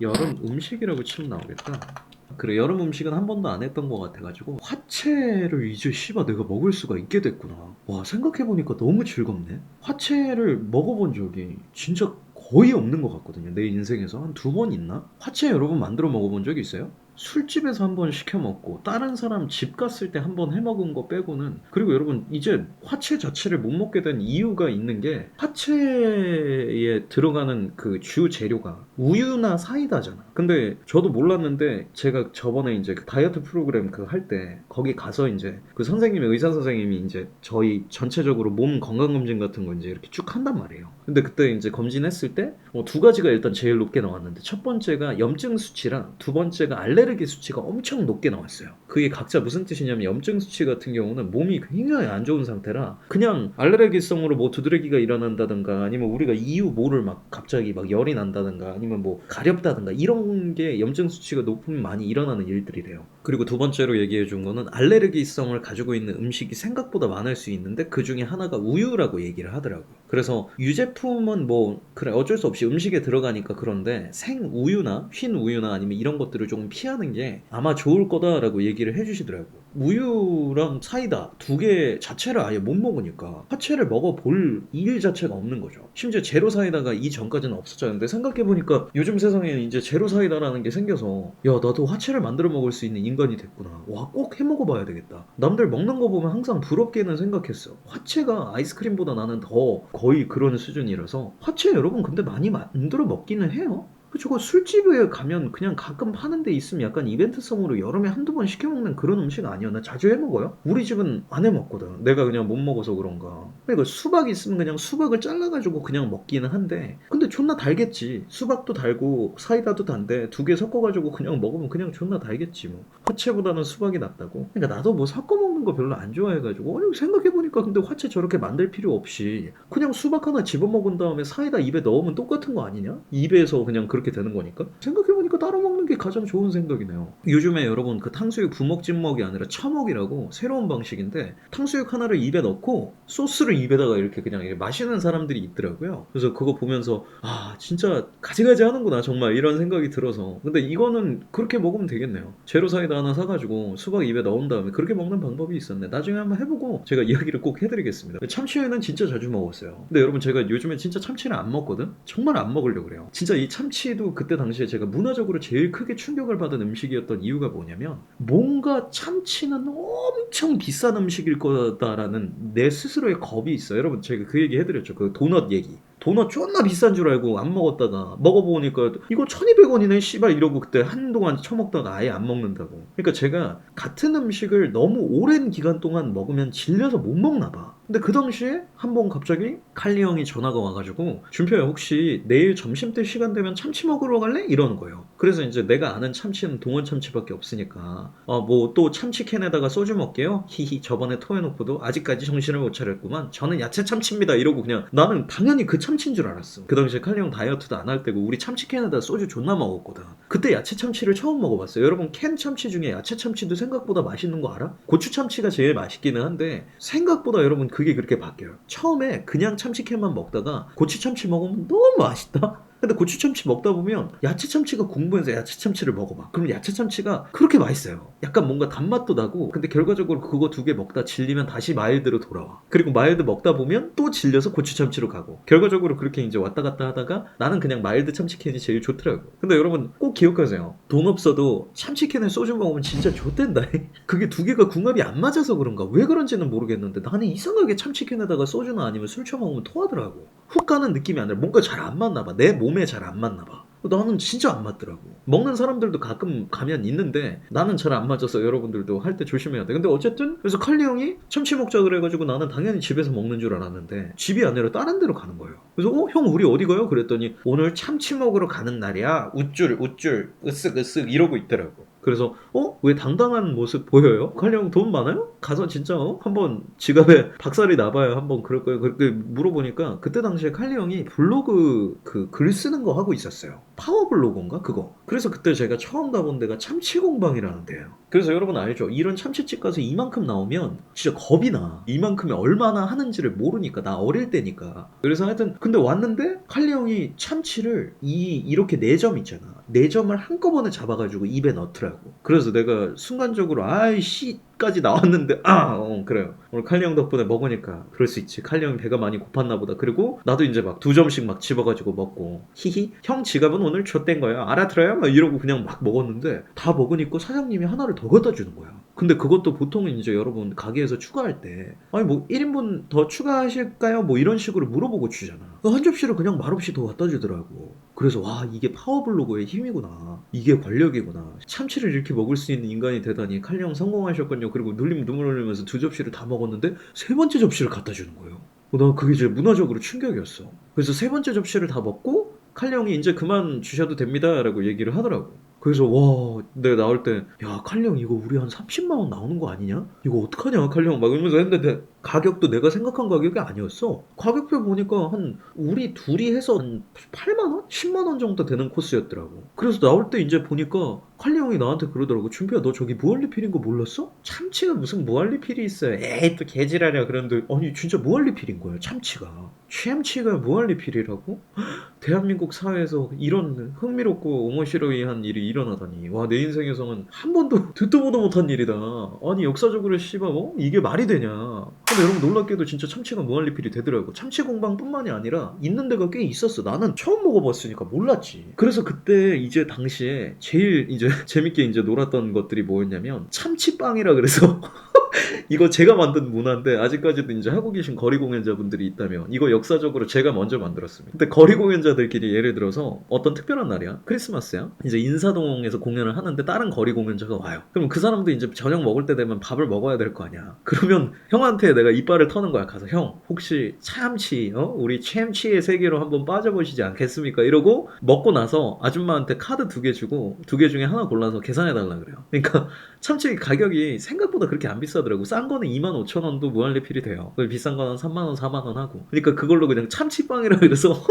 여름 음식이라고 치면 나오겠다. 그래, 여름 음식은 한 번도 안 했던 것 같아가지고 화채를 이제 씨발 내가 먹을 수가 있게 됐구나. 와, 생각해보니까 너무 즐겁네. 화채를 먹어본 적이 진짜 거의 없는 것 같거든요. 내 인생에서 한 두 번 있나? 화채 여러분 만들어 먹어본 적 있어요? 술집에서 한 번 시켜 먹고 다른 사람 집 갔을 때 한 번 해 먹은 거 빼고는. 그리고 여러분 이제 화채 자체를 못 먹게 된 이유가 있는 게, 화채에 들어가는 그 주 재료가 우유나 사이다잖아. 근데 저도 몰랐는데 제가 저번에 이제 그 다이어트 프로그램 그 할 때 거기 가서 이제 그 선생님이, 의사 선생님이 이제 저희 전체적으로 몸 건강 검진 같은 거 이제 이렇게 쭉 한단 말이에요. 근데 그때 이제 검진했을 때 두 가지가 일단 제일 높게 나왔는데, 첫 번째가 염증 수치랑 두 번째가 알레르기 수치가 엄청 높게 나왔어요. 그게 각자 무슨 뜻이냐면, 염증 수치 같은 경우는 몸이 굉장히 안 좋은 상태라 그냥 알레르기성으로 뭐 두드러기가 일어난다든가, 아니면 우리가 이유 모를 막 갑자기 막 열이 난다든가, 아니면 뭐 가렵다든가, 이런 게 염증 수치가 높으면 많이 일어나는 일들이래요. 그리고 두 번째로 얘기해 준 거는, 알레르기성을 가지고 있는 음식이 생각보다 많을 수 있는데 그 중에 하나가 우유라고 얘기를 하더라고요. 그래서 유제품은 뭐 그래 어쩔 수 없이 음식에 들어가니까 그런데, 생우유나 흰 우유나 아니면 이런 것들을 조금 피하는 게 아마 좋을 거다라고 얘기를 해주시더라고요. 우유랑 사이다 두 개 자체를 아예 못 먹으니까 화채를 먹어볼 일 자체가 없는 거죠. 심지어 제로 사이다가 이전까지는 없었잖는데, 생각해보니까 요즘 세상에 이제 제로 사이다라는 게 생겨서 야, 나도 화채를 만들어 먹을 수 있는 인간이 됐구나. 와, 꼭 해 먹어봐야 되겠다. 남들 먹는 거 보면 항상 부럽게는 생각했어. 화채가 아이스크림보다 나는 더 거의 그런 수준이라서. 화채 여러분 근데 많이 만들어 먹기는 해요. 저거 술집에 가면 그냥 가끔 파는 데 있으면 약간 이벤트성으로 여름에 한두 번 시켜 먹는 그런 음식 아니야. 나 자주 해 먹어요. 우리 집은 안 해 먹거든. 내가 그냥 못 먹어서 그런가. 그러니까 수박 있으면 그냥 수박을 잘라가지고 그냥 먹기는 한데, 근데 존나 달겠지. 수박도 달고 사이다도 단데 두 개 섞어가지고 그냥 먹으면 그냥 존나 달겠지 뭐. 화채보다는 수박이 낫다고. 그러니까 나도 뭐 섞어 먹는 거 별로 안 좋아해가지고, 생각해보니까 근데 화채 저렇게 만들 필요 없이 그냥 수박 하나 집어먹은 다음에 사이다 입에 넣으면 똑같은 거 아니냐? 입에서 그냥 그렇게 되는 거니까. 생각해보니까 따로 먹는 게 가장 좋은 생각이네요. 요즘에 여러분 그 탕수육 부먹 찍먹이 아니라 처먹이라고 새로운 방식인데, 탕수육 하나를 입에 넣고 소스를 입에다가 이렇게 그냥 이렇게 마시는 사람들이 있더라고요. 그래서 그거 보면서 아, 진짜 가지가지 하는구나 정말, 이런 생각이 들어서. 근데 이거는 그렇게 먹으면 되겠네요. 제로 사이다 하나 사가지고 수박 입에 넣은 다음에 그렇게 먹는 방법이 있었네. 나중에 한번 해보고 제가 이야기를 꼭 해드리겠습니다. 참치회는 진짜 자주 먹었어요. 근데 여러분 제가 요즘에 진짜 참치를 안 먹거든? 정말 안 먹으려고 그래요. 진짜 이 참치도 그때 당시에 제가 문화적으로 제일 크게 충격을 받은 음식이었던 이유가 뭐냐면, 뭔가 참치는 엄청 비싼 음식일 거다라는 내 스스로의 겁이 있어요. 여러분 제가 그 얘기 해드렸죠. 그 도넛 얘기. 도넛 존나 비싼 줄 알고 안 먹었다가 먹어보니까 이거 1200원이네 씨발 이러고 그때 한동안 처먹다가 아예 안 먹는다고. 그러니까 제가 같은 음식을 너무 오랜 기간 동안 먹으면 질려서 못 먹나 봐. 근데 그 당시에 한번 갑자기 칼리 형이 전화가 와가지고, 준표야 혹시 내일 점심때 시간 되면 참치 먹으러 갈래? 이러는 거예요. 그래서 이제 내가 아는 참치는 동원 참치밖에 없으니까 뭐 또 참치캔에다가 소주 먹게요? 히히, 저번에 토해놓고도 아직까지 정신을 못 차렸구만. 저는 야채 참치입니다 이러고, 그냥 나는 당연히 그 참치인 줄 알았어. 그 당시에 칼리 형 다이어트도 안 할 때고 우리 참치캔에다 소주 존나 먹었거든. 그때 야채 참치를 처음 먹어봤어요. 여러분 캔 참치 중에 야채 참치도 생각보다 맛있는 거 알아? 고추 참치가 제일 맛있기는 한데 생각보다 여러분 그게 그렇게 바뀌어요. 처음에 그냥 참치캔만 먹다가 고추 참치 먹으면 너무 맛있다? 근데 고추 참치 먹다 보면 야채 참치가 궁금해서 야채 참치를 먹어봐. 그럼 야채 참치가 그렇게 맛있어요. 약간 뭔가 단맛도 나고. 근데 결과적으로 그거 두 개 먹다 질리면 다시 마일드로 돌아와. 그리고 마일드 먹다 보면 또 질려서 고추 참치로 가고. 결과적으로 그렇게 이제 왔다 갔다 하다가 나는 그냥 마일드 참치캔이 제일 좋더라고. 근데 여러분 꼭 기억하세요. 돈 없어도 참치캔에 소주 먹으면 진짜 좋댄다. 그게 두 개가 궁합이 안 맞아서 그런가 왜 그런지는 모르겠는데, 나는 이상하게 참치캔에다가 소주나 아니면 술 처먹으면 토하더라고. 훅 가는 느낌이 아니라 뭔가 잘 안 맞나 봐. 내 몸에 잘 안 맞나 봐. 나는 진짜 안 맞더라고. 먹는 사람들도 가끔 가면 있는데 나는 잘 안 맞아서 여러분들도 할 때 조심해야 돼. 근데 어쨌든 그래서 칼리 형이 참치 먹자 그래가지고 나는 당연히 집에서 먹는 줄 알았는데 집이 아니라 다른 데로 가는 거예요. 그래서 형 우리 어디 가요? 그랬더니 오늘 참치 먹으러 가는 날이야. 우쭐 으쓱 이러고 있더라고. 그래서 왜 당당한 모습 보여요? 칼리 형 돈 많아요? 가서 진짜 한번 지갑에 박살이 나봐야 한번 그럴 거예요. 그렇게 물어보니까 그때 당시에 칼리 형이 블로그 그 글 쓰는 거 하고 있었어요. 파워블로거인가 그거. 그래서 그때 제가 처음 가본 데가 참치공방이라는 데예요. 그래서 여러분 알죠? 이런 참치집 가서 이만큼 나오면 진짜 겁이 나. 이만큼이 얼마나 하는지를 모르니까. 나 어릴 때니까. 그래서 하여튼 근데 왔는데 칼리 형이 참치를 이렇게 4점 있잖아. 4점을 한꺼번에 잡아가지고 입에 넣더라고. 그래서 내가 순간적으로 아이씨 까지 나왔는데 그래요. 오늘 칼리 형 덕분에 먹으니까 그럴 수 있지. 칼리 형이 배가 많이 고팠나 보다. 그리고 나도 이제 막 2점씩 막 집어가지고 먹고 히히 형 지갑은 오늘 줬댄 거야 알아들어요? 막 이러고 그냥 막 먹었는데 다 먹으니까 사장님이 하나를 더 갖다 주는 거야. 근데 그것도 보통은 이제 여러분 가게에서 추가할 때 아니 뭐 1인분 더 추가하실까요? 뭐 이런 식으로 물어보고 주잖아. 한 접시를 그냥 말없이 더 갖다 주더라고. 그래서 와 이게 파워블로거의 힘이구나. 이게 권력이구나. 참치를 이렇게 먹을 수 있는 인간이 되다니 칼리 형 성공하셨군요. 그리고 눈물 흘리면서 2접시를 다 먹었는데 3번째 접시를 갖다 주는 거예요. 나 그게 이제 문화적으로 충격이었어. 그래서 3번째 접시를 다 먹고 칼리 형이 이제 그만 주셔도 됩니다 라고 얘기를 하더라고. 그래서 와 내가 나올 때 야 칼리 형 이거 우리 한 30만 원 나오는 거 아니냐? 이거 어떡하냐 칼리 형 막 이러면서 했는데 가격도 내가 생각한 가격이 아니었어. 가격표 보니까 한 우리 둘이 해서 한 8만 원? 10만 원 정도 되는 코스였더라고. 그래서 나올 때 이제 보니까 칼리 형이 나한테 그러더라고. 준표야 너 저기 무한리필인 거 몰랐어? 참치가 무슨 무한리필이 있어요. 에이 또 개지랄이야. 그랬는데 아니 진짜 무한리필인 거예요 참치가. 참치가 무한리필이라고? 대한민국 사회에서 이런 흥미롭고 오모시로이한 일이 일어나다니. 와 내 인생에서는 한 번도 듣도 보도 못한 일이다. 아니 역사적으로 씨발 이게 말이 되냐. 근데 여러분 놀랍게도 진짜 참치가 무한리필이 되더라고. 참치 공방뿐만이 아니라 있는 데가 꽤 있었어. 나는 처음 먹어봤으니까 몰랐지. 그래서 그때 이제 당시에 제일 이제 재밌게 이제 놀았던 것들이 뭐였냐면 참치빵이라 그래서 이거 제가 만든 문화인데 아직까지도 이제 하고 계신 거리 공연자분들이 있다면 이거 역사적으로 제가 먼저 만들었습니다. 근데 거리 공연자들끼리 예를 들어서 어떤 특별한 날이야 크리스마스야 이제 인사동에서 공연을 하는데 다른 거리 공연자가 와요. 그럼 그 사람도 이제 저녁 먹을 때 되면 밥을 먹어야 될 거 아니야. 그러면 형한테 내가 이빨을 터는 거야. 가서 형 혹시 참치 우리 참치의 세계로 한번 빠져보시지 않겠습니까? 이러고 먹고 나서 아줌마한테 카드 2개 주고 2개 중에 하나 골라서 계산해 달라 그래요. 그러니까 참치 가격이 생각보다 그렇게 안 비싸더라고. 싼 거는 25,000원도 무한리필이 돼요. 비싼 거는 3만원 4만원 하고. 그러니까 그걸로 그냥 참치빵이라 그래서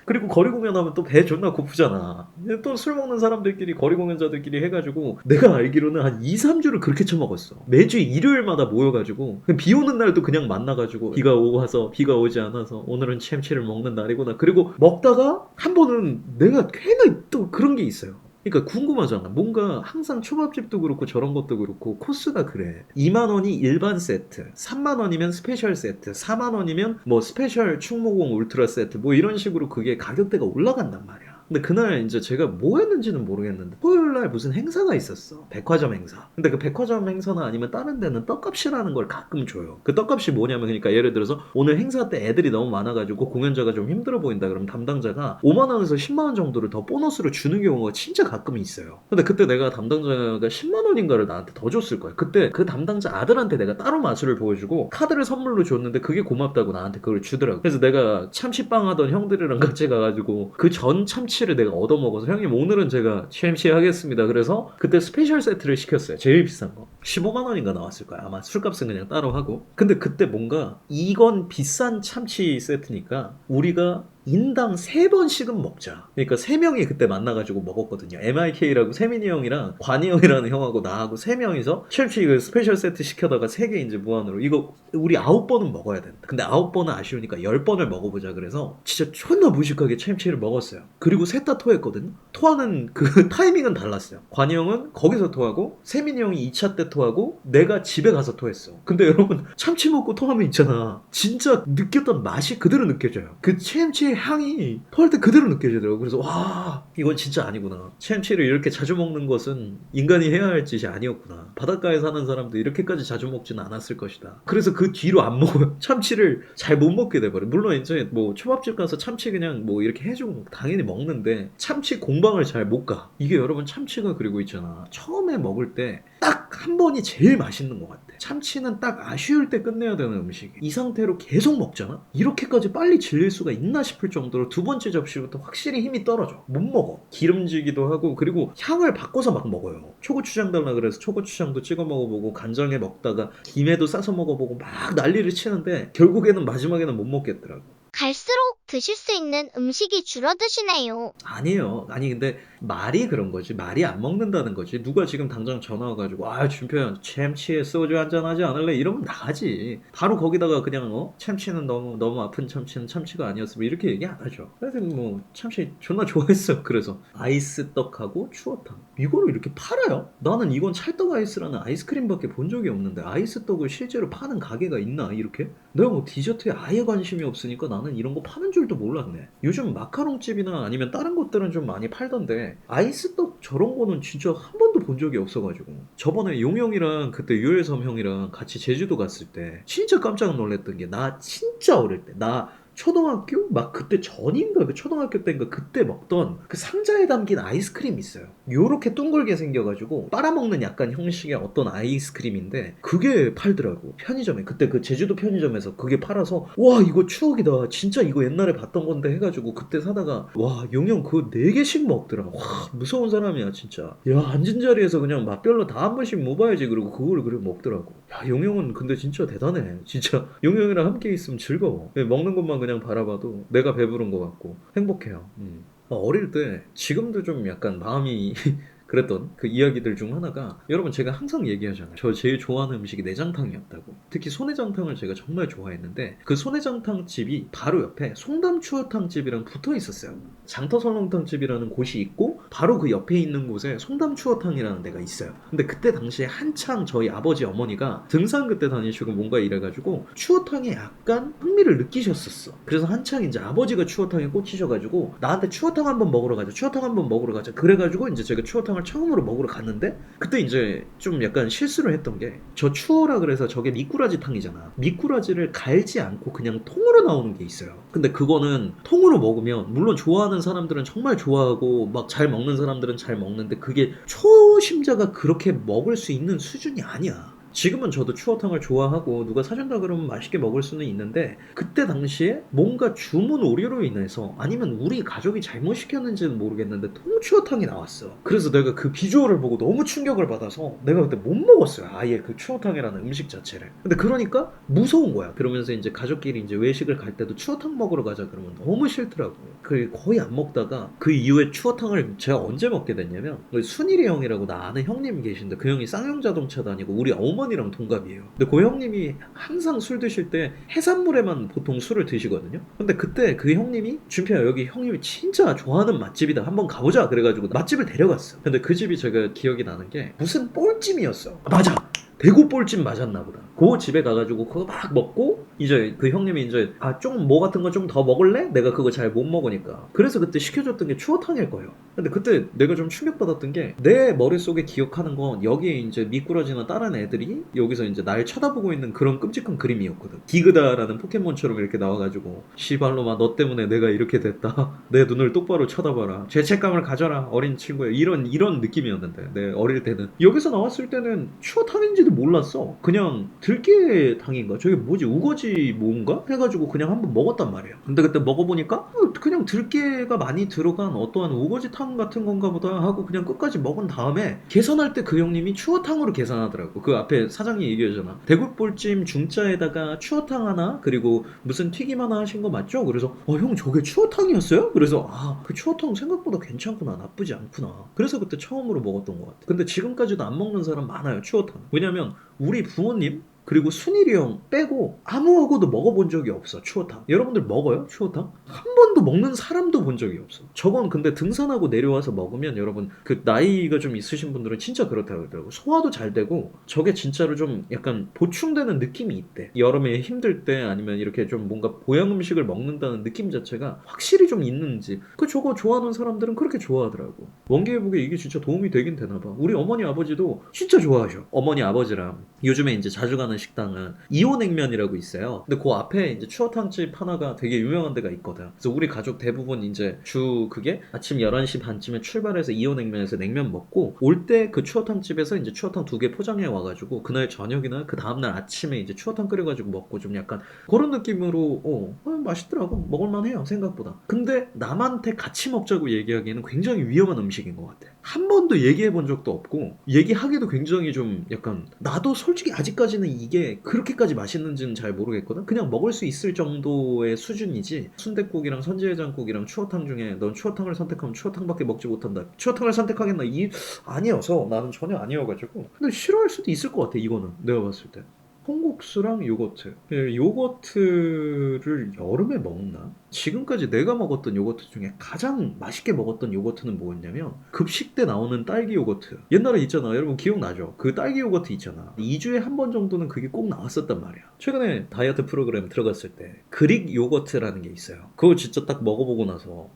그리고 거리 공연하면 또 배 존나 고프잖아. 또 술 먹는 사람들끼리 거리 공연자들끼리 해가지고 내가 알기로는 한 2, 3주를 그렇게 처먹었어. 매주 일요일마다 모여가지고 비 오는 날도 그냥 만나가지고 비가 오고 와서 비가 오지 않아서 오늘은 참치를 먹는 날이구나. 그리고 먹다가 한 번은 내가 괜히 또 그런 게 있어요. 그러니까 궁금하잖아. 뭔가 항상 초밥집도 그렇고 저런 것도 그렇고 코스가 그래. 2만 원이 일반 세트, 3만 원이면 스페셜 세트, 4만 원이면 뭐 스페셜 충무공 울트라 세트 뭐 이런 식으로 그게 가격대가 올라간단 말이야. 근데 그날 이제 제가 뭐 했는지는 모르겠는데 토요일날 무슨 행사가 있었어. 백화점 행사. 근데 그 백화점 행사나 아니면 다른 데는 떡값이라는 걸 가끔 줘요. 그 떡값이 뭐냐면 그러니까 예를 들어서 오늘 행사 때 애들이 너무 많아가지고 공연자가 좀 힘들어 보인다 그럼 담당자가 5만 원에서 10만 원 정도를 더 보너스로 주는 경우가 진짜 가끔 있어요. 근데 그때 내가 담당자가 10만 원인가를 나한테 더 줬을 거야. 그때 그 담당자 아들한테 내가 따로 마술을 보여주고 카드를 선물로 줬는데 그게 고맙다고 나한테 그걸 주더라고. 그래서 내가 참치빵 하던 형들이랑 같이 가가지고 그 전 참치를 내가 얻어먹어서 형님 오늘은 제가 CMC 하겠습니다. 그래서 그때 스페셜 세트를 시켰어요. 제일 비싼 거 15만 원인가 나왔을 거야. 아마 술값은 그냥 따로 하고. 근데 그때 뭔가 이건 비싼 참치 세트니까 우리가 인당 3번씩은 먹자. 그러니까 3명이 그때 만나가지고 먹었거든요. MIK라고 세민이 형이랑 관이 형이라는 형하고 나하고 3명이서 쉘치 그 스페셜 세트 시켜다가 3개 이제 무한으로 이거 우리 9번은 먹어야 된다. 근데 9번은 아쉬우니까 10번을 먹어보자. 그래서 진짜 존나 무식하게 챔치를 먹었어요. 그리고 셋 다 토했거든. 토하는 그 타이밍은 달랐어요. 관이 형은 거기서 토하고 세민이 형이 2차 때 토하고 내가 집에 가서 토했어. 근데 여러분 참치 먹고 토하면 있잖아. 진짜 느꼈던 맛이 그대로 느껴져요. 그 참치의 향이 토할 때 그대로 느껴지더라고. 그래서 와 이건 진짜 아니구나. 참치를 이렇게 자주 먹는 것은 인간이 해야 할 짓이 아니었구나. 바닷가에 사는 사람도 이렇게까지 자주 먹지는 않았을 것이다. 그래서 그 뒤로 안 먹어요. 참치를 잘 못 먹게 돼버려. 물론 이제 뭐 초밥집 가서 참치 그냥 뭐 이렇게 해주고 당연히 먹는데 참치 공방을 잘 못 가. 이게 여러분 참치가 그리고 있잖아. 처음에 먹을 때 딱 한 번이 제일 맛있는 것 같아. 참치는 딱 아쉬울 때 끝내야 되는 음식이야. 이 상태로 계속 먹잖아? 이렇게까지 빨리 질릴 수가 있나 싶을 정도로 2번째 접시부터 확실히 힘이 떨어져. 못 먹어. 기름지기도 하고 그리고 향을 바꿔서 막 먹어요. 초고추장 달라 그래서 초고추장도 찍어 먹어보고 간장에 먹다가 김에도 싸서 먹어보고 막 난리를 치는데 결국에는 마지막에는 못 먹겠더라고. 갈수록 드실 수 있는 음식이 줄어드시네요. 아니에요. 아니 근데 말이 그런 거지. 말이 안 먹는다는 거지. 누가 지금 당장 전화 와가지고 준표야 참치에 소주 한잔 하지 않을래? 이러면 나가지. 바로 거기다가 그냥 참치는 너무 아픈 참치는 참치가 아니었으면 이렇게 얘기 안 하죠. 그래서 뭐 참치 존나 좋아했어. 그래서 아이스떡하고 추어탕 이거를 이렇게 팔아요? 나는 이건 찰떡 아이스라는 아이스크림밖에 본 적이 없는데 아이스떡을 실제로 파는 가게가 있나 이렇게? 내가 뭐 디저트에 아예 관심이 없으니까 나는 이런 거 파는 줄도 몰랐네. 요즘 마카롱집이나 아니면 다른 것들은 좀 많이 팔던데 아이스떡 저런 거는 진짜 한 번도 본 적이 없어가지고 저번에 용형이랑 그때 유일섬 형이랑 같이 제주도 갔을 때 진짜 깜짝 놀랐던 게 나 진짜 어릴 때 나 초등학교 막 그때 전인가 그 초등학교 때인가 그때 먹던 그 상자에 담긴 아이스크림 있어요. 요렇게 둥글게 생겨가지고 빨아먹는 약간 형식의 어떤 아이스크림인데 그게 팔더라고 편의점에. 그때 그 제주도 편의점에서 그게 팔아서 와 이거 추억이다 진짜 이거 옛날에 봤던 건데 해가지고 그때 사다가 와 용형 그거 4개씩 먹더라. 와 무서운 사람이야 진짜. 야 앉은 자리에서 그냥 맛별로 다 한 번씩 먹어야지 그러고 그걸 그래 먹더라고. 야 용형은 근데 진짜 대단해 진짜. 용형이랑 함께 있으면 즐거워. 먹는 것만 그냥 바라봐도 내가 배부른 것 같고 행복해요. 어릴 때 지금도 좀 약간 마음이 그랬던 그 이야기들 중 하나가 여러분 제가 항상 얘기하잖아요. 저 제일 좋아하는 음식이 내장탕이었다고. 특히 소내장탕을 제가 정말 좋아했는데 그 소내장탕 집이 바로 옆에 송담추어탕 집이랑 붙어 있었어요. 장터설렁탕 집이라는 곳이 있고 바로 그 옆에 있는 곳에 송담추어탕이라는 데가 있어요. 근데 그때 당시에 한창 저희 아버지 어머니가 등산 그때 다니시고 뭔가 이래가지고 추어탕에 약간 흥미를 느끼셨었어. 그래서 한창 이제 아버지가 추어탕에 꽂히셔가지고 나한테 추어탕 한번 먹으러 가자 추어탕 한번 먹으러 가자 그래가지고 이제 제가 추어탕을 처음으로 먹으러 갔는데 그때 이제 좀 약간 실수를 했던 게 저 추어라 그래서 저게 미꾸라지 탕이잖아. 미꾸라지를 갈지 않고 그냥 통으로 나오는 게 있어요. 근데 그거는 통으로 먹으면 물론 좋아하는 사람들은 정말 좋아하고 막 잘 먹는 사람들은 잘 먹는데 그게 초심자가 그렇게 먹을 수 있는 수준이 아니야. 지금은 저도 추어탕을 좋아하고 누가 사준다 그러면 맛있게 먹을 수는 있는데 그때 당시에 뭔가 주문 오류로 인해서 아니면 우리 가족이 잘못 시켰는지는 모르겠는데 통추어탕이 나왔어. 그래서 내가 그 비주얼을 보고 너무 충격을 받아서 내가 그때 못 먹었어요. 아예 그 추어탕이라는 음식 자체를. 근데 그러니까 무서운 거야. 그러면서 이제 가족끼리 이제 외식을 갈 때도 추어탕 먹으러 가자 그러면 너무 싫더라고. 그 거의 안 먹다가 그 이후에 추어탕을 제가 언제 먹게 됐냐면 순일이 형이라고 나 아는 형님 계신데 그 형이 쌍용자동차 다니고 우리 어머니랑 동갑이에요. 근데 그 형님이 항상 술 드실 때 해산물에만 보통 술을 드시거든요. 근데 그때 그 형님이 준표야 여기 형님이 진짜 좋아하는 맛집이다 한번 가보자 그래가지고 맛집을 데려갔어. 근데 그 집이 제가 기억이 나는 게 무슨 볼찜이었어. 맞아 대구 볼찜 맞았나 보다. 그 집에 가가지고 그거 막 먹고 이제 그 형님이 이제 좀 뭐 같은 거 좀 더 먹을래? 내가 그거 잘 못 먹으니까. 그래서 그때 시켜줬던 게 추어탕일 거예요. 근데 그때 내가 좀 충격받았던 게 내 머릿속에 기억하는 건 여기에 이제 미꾸라지나 다른 애들이 여기서 이제 날 쳐다보고 있는 그런 끔찍한 그림이었거든. 디그다라는 포켓몬처럼 이렇게 나와가지고 시발로마 너 때문에 내가 이렇게 됐다. 내 눈을 똑바로 쳐다봐라. 죄책감을 가져라 어린 친구야. 이런 느낌이었는데 내 어릴 때는 여기서 나왔을 때는 추어탕인지도 몰랐어. 그냥 들깨탕인가? 저게 뭐지? 우거지 뭔가? 해가지고 그냥 한번 먹었단 말이에요. 근데 그때 먹어보니까 그냥 들깨가 많이 들어간 어떠한 우거지탕 같은 건가 보다 하고 그냥 끝까지 먹은 다음에 계산할 때 그 형님이 추어탕으로 계산하더라고. 그 앞에 사장이 얘기하잖아. 대굴볼찜 중짜에다가 추어탕 하나 그리고 무슨 튀김 하나 하신 거 맞죠? 그래서 형 저게 추어탕이었어요? 그래서 그 추어탕 생각보다 괜찮구나 나쁘지 않구나. 그래서 그때 처음으로 먹었던 것 같아. 근데 지금까지도 안 먹는 사람 많아요 추어탕. 왜냐면 우리 부모님 그리고 순일이 형 빼고 아무하고도 먹어본 적이 없어 추어탕. 여러분들 먹어요 추어탕? 한 번도 먹는 사람도 본 적이 없어. 저건 근데 등산하고 내려와서 먹으면 여러분 그 나이가 좀 있으신 분들은 진짜 그렇다고 그러더라고. 소화도 잘 되고 저게 진짜로 좀 약간 보충되는 느낌이 있대. 여름에 힘들 때 아니면 이렇게 좀 뭔가 보양 음식을 먹는다는 느낌 자체가 확실히 좀 있는지 저거 좋아하는 사람들은 그렇게 좋아하더라고. 원기회복에 이게 진짜 도움이 되긴 되나봐. 우리 어머니 아버지도 진짜 좋아하셔. 어머니 아버지랑 요즘에 이제 자주 가는 식당은 이호냉면이라고 있어요. 근데 그 앞에 이제 추어탕집 하나가 되게 유명한 데가 있거든. 그래서 우리 가족 대부분 이제 그게 아침 11시 반쯤에 출발해서 이호냉면에서 냉면 먹고 올 때 그 추어탕집에서 이제 추어탕 2개 포장해 와가지고 그날 저녁이나 그 다음날 아침에 이제 추어탕 끓여가지고 먹고 좀 약간 그런 느낌으로 맛있더라고. 먹을만해요 생각보다. 근데 남한테 같이 먹자고 얘기하기에는 굉장히 위험한 음식인 것 같아. 한 번도 얘기해 본 적도 없고 얘기하기도 굉장히 좀 약간 나도 솔직히 아직까지는 이게 그렇게까지 맛있는지는 잘 모르겠거든. 그냥 먹을 수 있을 정도의 수준이지. 순댓국이랑 선지해장국이랑 추어탕 중에 넌 추어탕을 선택하면 추어탕밖에 먹지 못한다. 추어탕을 선택하겠나? 이 아니어서 나는 전혀 아니어가지고. 근데 싫어할 수도 있을 것 같아 이거는 내가 봤을 때. 콩국수랑 요거트. 요거트를 여름에 먹나? 지금까지 내가 먹었던 요거트 중에 가장 맛있게 먹었던 요거트는 뭐였냐면 급식 때 나오는 딸기 요거트. 옛날에 있잖아. 여러분 기억나죠? 그 딸기 요거트 있잖아. 2주에 한 번 정도는 그게 꼭 나왔었단 말이야. 최근에 다이어트 프로그램 들어갔을 때 그릭 요거트라는 게 있어요. 그거 진짜 딱 먹어보고 나서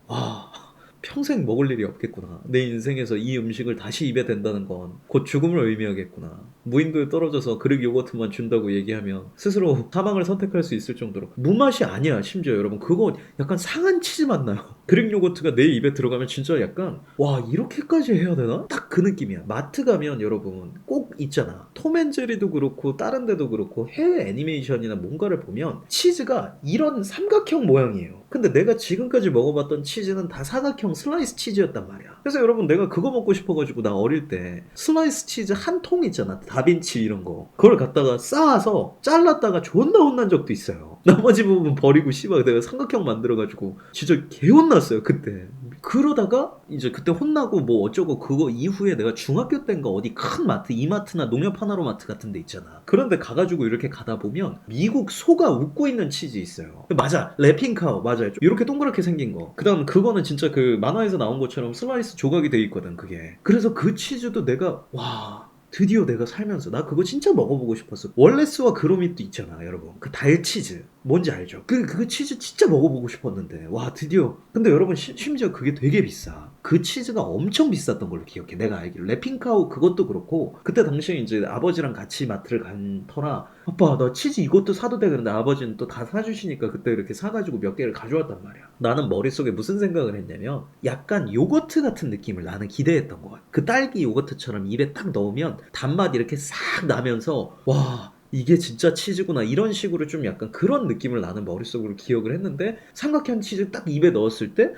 평생 먹을 일이 없겠구나. 내 인생에서 이 음식을 다시 입에 댄다는 건 곧 죽음을 의미하겠구나. 무인도에 떨어져서 그릭 요거트만 준다고 얘기하면 스스로 사망을 선택할 수 있을 정도로 무맛이 아니야. 심지어 여러분 그거 약간 상한 치즈 맛 나요. 그릭 요거트가 내 입에 들어가면 진짜 약간 와 이렇게까지 해야 되나? 딱 그 느낌이야. 마트 가면 여러분 꼭 있잖아. 톰앤제리도 그렇고 다른 데도 그렇고 해외 애니메이션이나 뭔가를 보면 치즈가 이런 삼각형 모양이에요. 근데 내가 지금까지 먹어봤던 치즈는 다 사각형 슬라이스 치즈였단 말이야. 그래서 여러분 내가 그거 먹고 싶어가지고 나 어릴 때 슬라이스 치즈 한 통 있잖아. 다빈치 이런 거. 그걸 갖다가 쌓아서 잘랐다가 존나 혼난 적도 있어요. 나머지 부분 버리고 씨발 내가 삼각형 만들어가지고 진짜 개 혼났어요 그때. 그러다가 이제 그때 혼나고 뭐 어쩌고 그거 이후에 내가 중학교 때인가 어디 큰 마트 이마트나 농협 하나로 마트 같은 데 있잖아. 그런데 가가지고 이렇게 가다 보면 미국 소가 웃고 있는 치즈 있어요. 맞아 래핑카우 맞아요. 이렇게 동그랗게 생긴 거. 그다음 그거는 진짜 그 만화에서 나온 것처럼 슬라이스 조각이 돼 있거든 그게. 그래서 그 치즈도 내가 와 드디어 내가 살면서 나 그거 진짜 먹어보고 싶었어. 월레스와 그로밋도 있잖아 여러분. 그 달치즈 뭔지 알죠? 그 치즈 진짜 먹어보고 싶었는데 와 드디어. 근데 여러분 심지어 그게 되게 비싸. 그 치즈가 엄청 비쌌던 걸로 기억해. 내가 알기로 래핑카우 그것도 그렇고 그때 당시에 이제 아버지랑 같이 마트를 간 터라 아빠 나 치즈 이것도 사도 돼. 그런데 아버지는 또 다 사주시니까 그때 이렇게 사가지고 몇 개를 가져왔단 말이야. 나는 머릿속에 무슨 생각을 했냐면 약간 요거트 같은 느낌을 나는 기대했던 것 같아. 그 딸기 요거트처럼 입에 딱 넣으면 단맛 이렇게 싹 나면서 와 이게 진짜 치즈구나 이런 식으로 좀 약간 그런 느낌을 나는 머릿속으로 기억을 했는데 삼각형 치즈 딱 입에 넣었을 때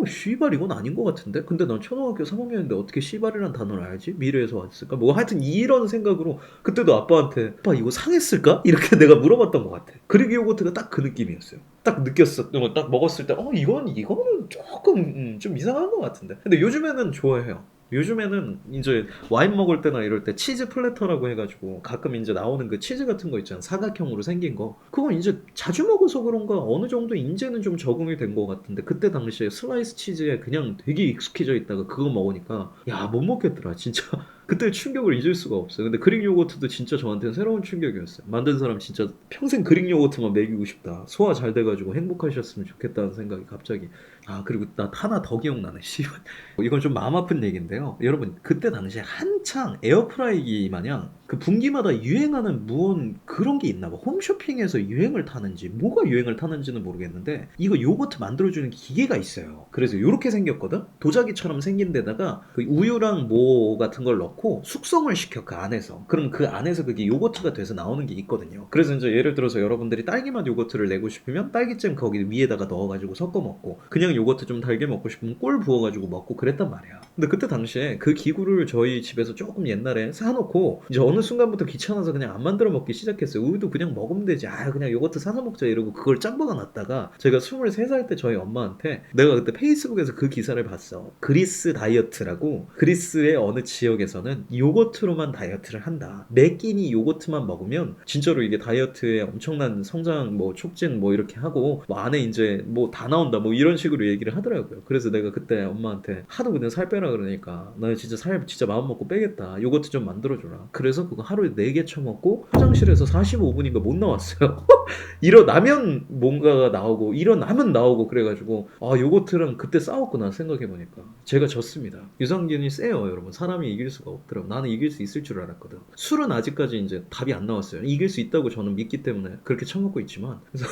씨발 이건 아닌 것 같은데 근데 난 초등학교 3학년인데 어떻게 씨발이란 단어를 알지? 미래에서 왔을까? 뭐 하여튼 이런 생각으로 그때도 아빠한테 아빠 이거 상했을까? 이렇게 내가 물어봤던 것 같아. 그릭 요거트가 딱 그 느낌이었어요. 딱 느꼈어. 딱 먹었을 때 이거는 조금 좀 이상한 것 같은데 근데 요즘에는 좋아해요. 요즘에는 이제 와인 먹을 때나 이럴 때 치즈 플래터라고 해가지고 가끔 이제 나오는 그 치즈 같은 거 있잖아. 사각형으로 생긴 거. 그건 이제 자주 먹어서 그런가 어느 정도 이제는 좀 적응이 된 것 같은데 그때 당시에 슬라이스 치즈에 그냥 되게 익숙해져 있다가 그거 먹으니까 야 못 먹겠더라 진짜. 그때 충격을 잊을 수가 없어요. 근데 그릭 요거트도 진짜 저한테는 새로운 충격이었어요. 만든 사람 진짜 평생 그릭 요거트만 먹이고 싶다. 소화 잘 돼가지고 행복하셨으면 좋겠다는 생각이 갑자기. 그리고 나 하나 더 기억나네. 씨발. 이건 좀 마음 아픈 얘기인데요. 여러분 그때 당시에 한창 에어프라이기 마냥 그 분기마다 유행하는 무언 그런 게 있나 봐. 홈쇼핑에서 유행을 타는지 뭐가 유행을 타는지는 모르겠는데 이거 요거트 만들어주는 기계가 있어요. 그래서 이렇게 생겼거든. 도자기처럼 생긴 데다가 그 우유랑 뭐 같은 걸 넣고 숙성을 시켜 그 안에서. 그럼 그 안에서 그게 요거트가 돼서 나오는 게 있거든요. 그래서 이제 예를 들어서 여러분들이 딸기맛 요거트를 내고 싶으면 딸기잼 거기 위에다가 넣어가지고 섞어 먹고 그냥 요거트 좀 달게 먹고 싶으면 꿀 부어가지고 먹고 그랬단 말이야. 근데 그때 당시에 그 기구를 저희 집에서 조금 옛날에 사놓고 이제 어느 순간부터 귀찮아서 그냥 안 만들어 먹기 시작했어요. 우유도 그냥 먹으면 되지. 그냥 요거트 사서 먹자 이러고 그걸 짱 박아놨다가 제가 23살 때 저희 엄마한테 내가 그때 페이스북에서 그 기사를 봤어. 그리스 다이어트라고. 그리스의 어느 지역에서는 요거트로만 다이어트를 한다. 매 끼니 요거트만 먹으면 진짜로 이게 다이어트에 엄청난 성장 뭐 촉진 뭐 이렇게 하고 뭐 안에 이제 뭐 다 나온다 뭐 이런 식으로 얘기를 하더라고요. 그래서 내가 그때 엄마한테 하도 그냥 살 빼라 그러니까 나 진짜 살 진짜 마음 먹고 빼겠다. 요거트 좀 만들어줘라. 그래서 그거 하루에 4개 처먹고 화장실에서 45분인가 못 나왔어요. 일어나면 뭔가가 나오고 일어나면 나오고 그래가지고 요거트랑 그때 싸웠구나 생각해보니까 제가 졌습니다. 유산균이 세요 여러분. 사람이 이길 수가 없더라고. 나는 이길 수 있을 줄 알았거든. 술은 아직까지 이제 답이 안 나왔어요. 이길 수 있다고 저는 믿기 때문에 그렇게 처먹고 있지만 그래서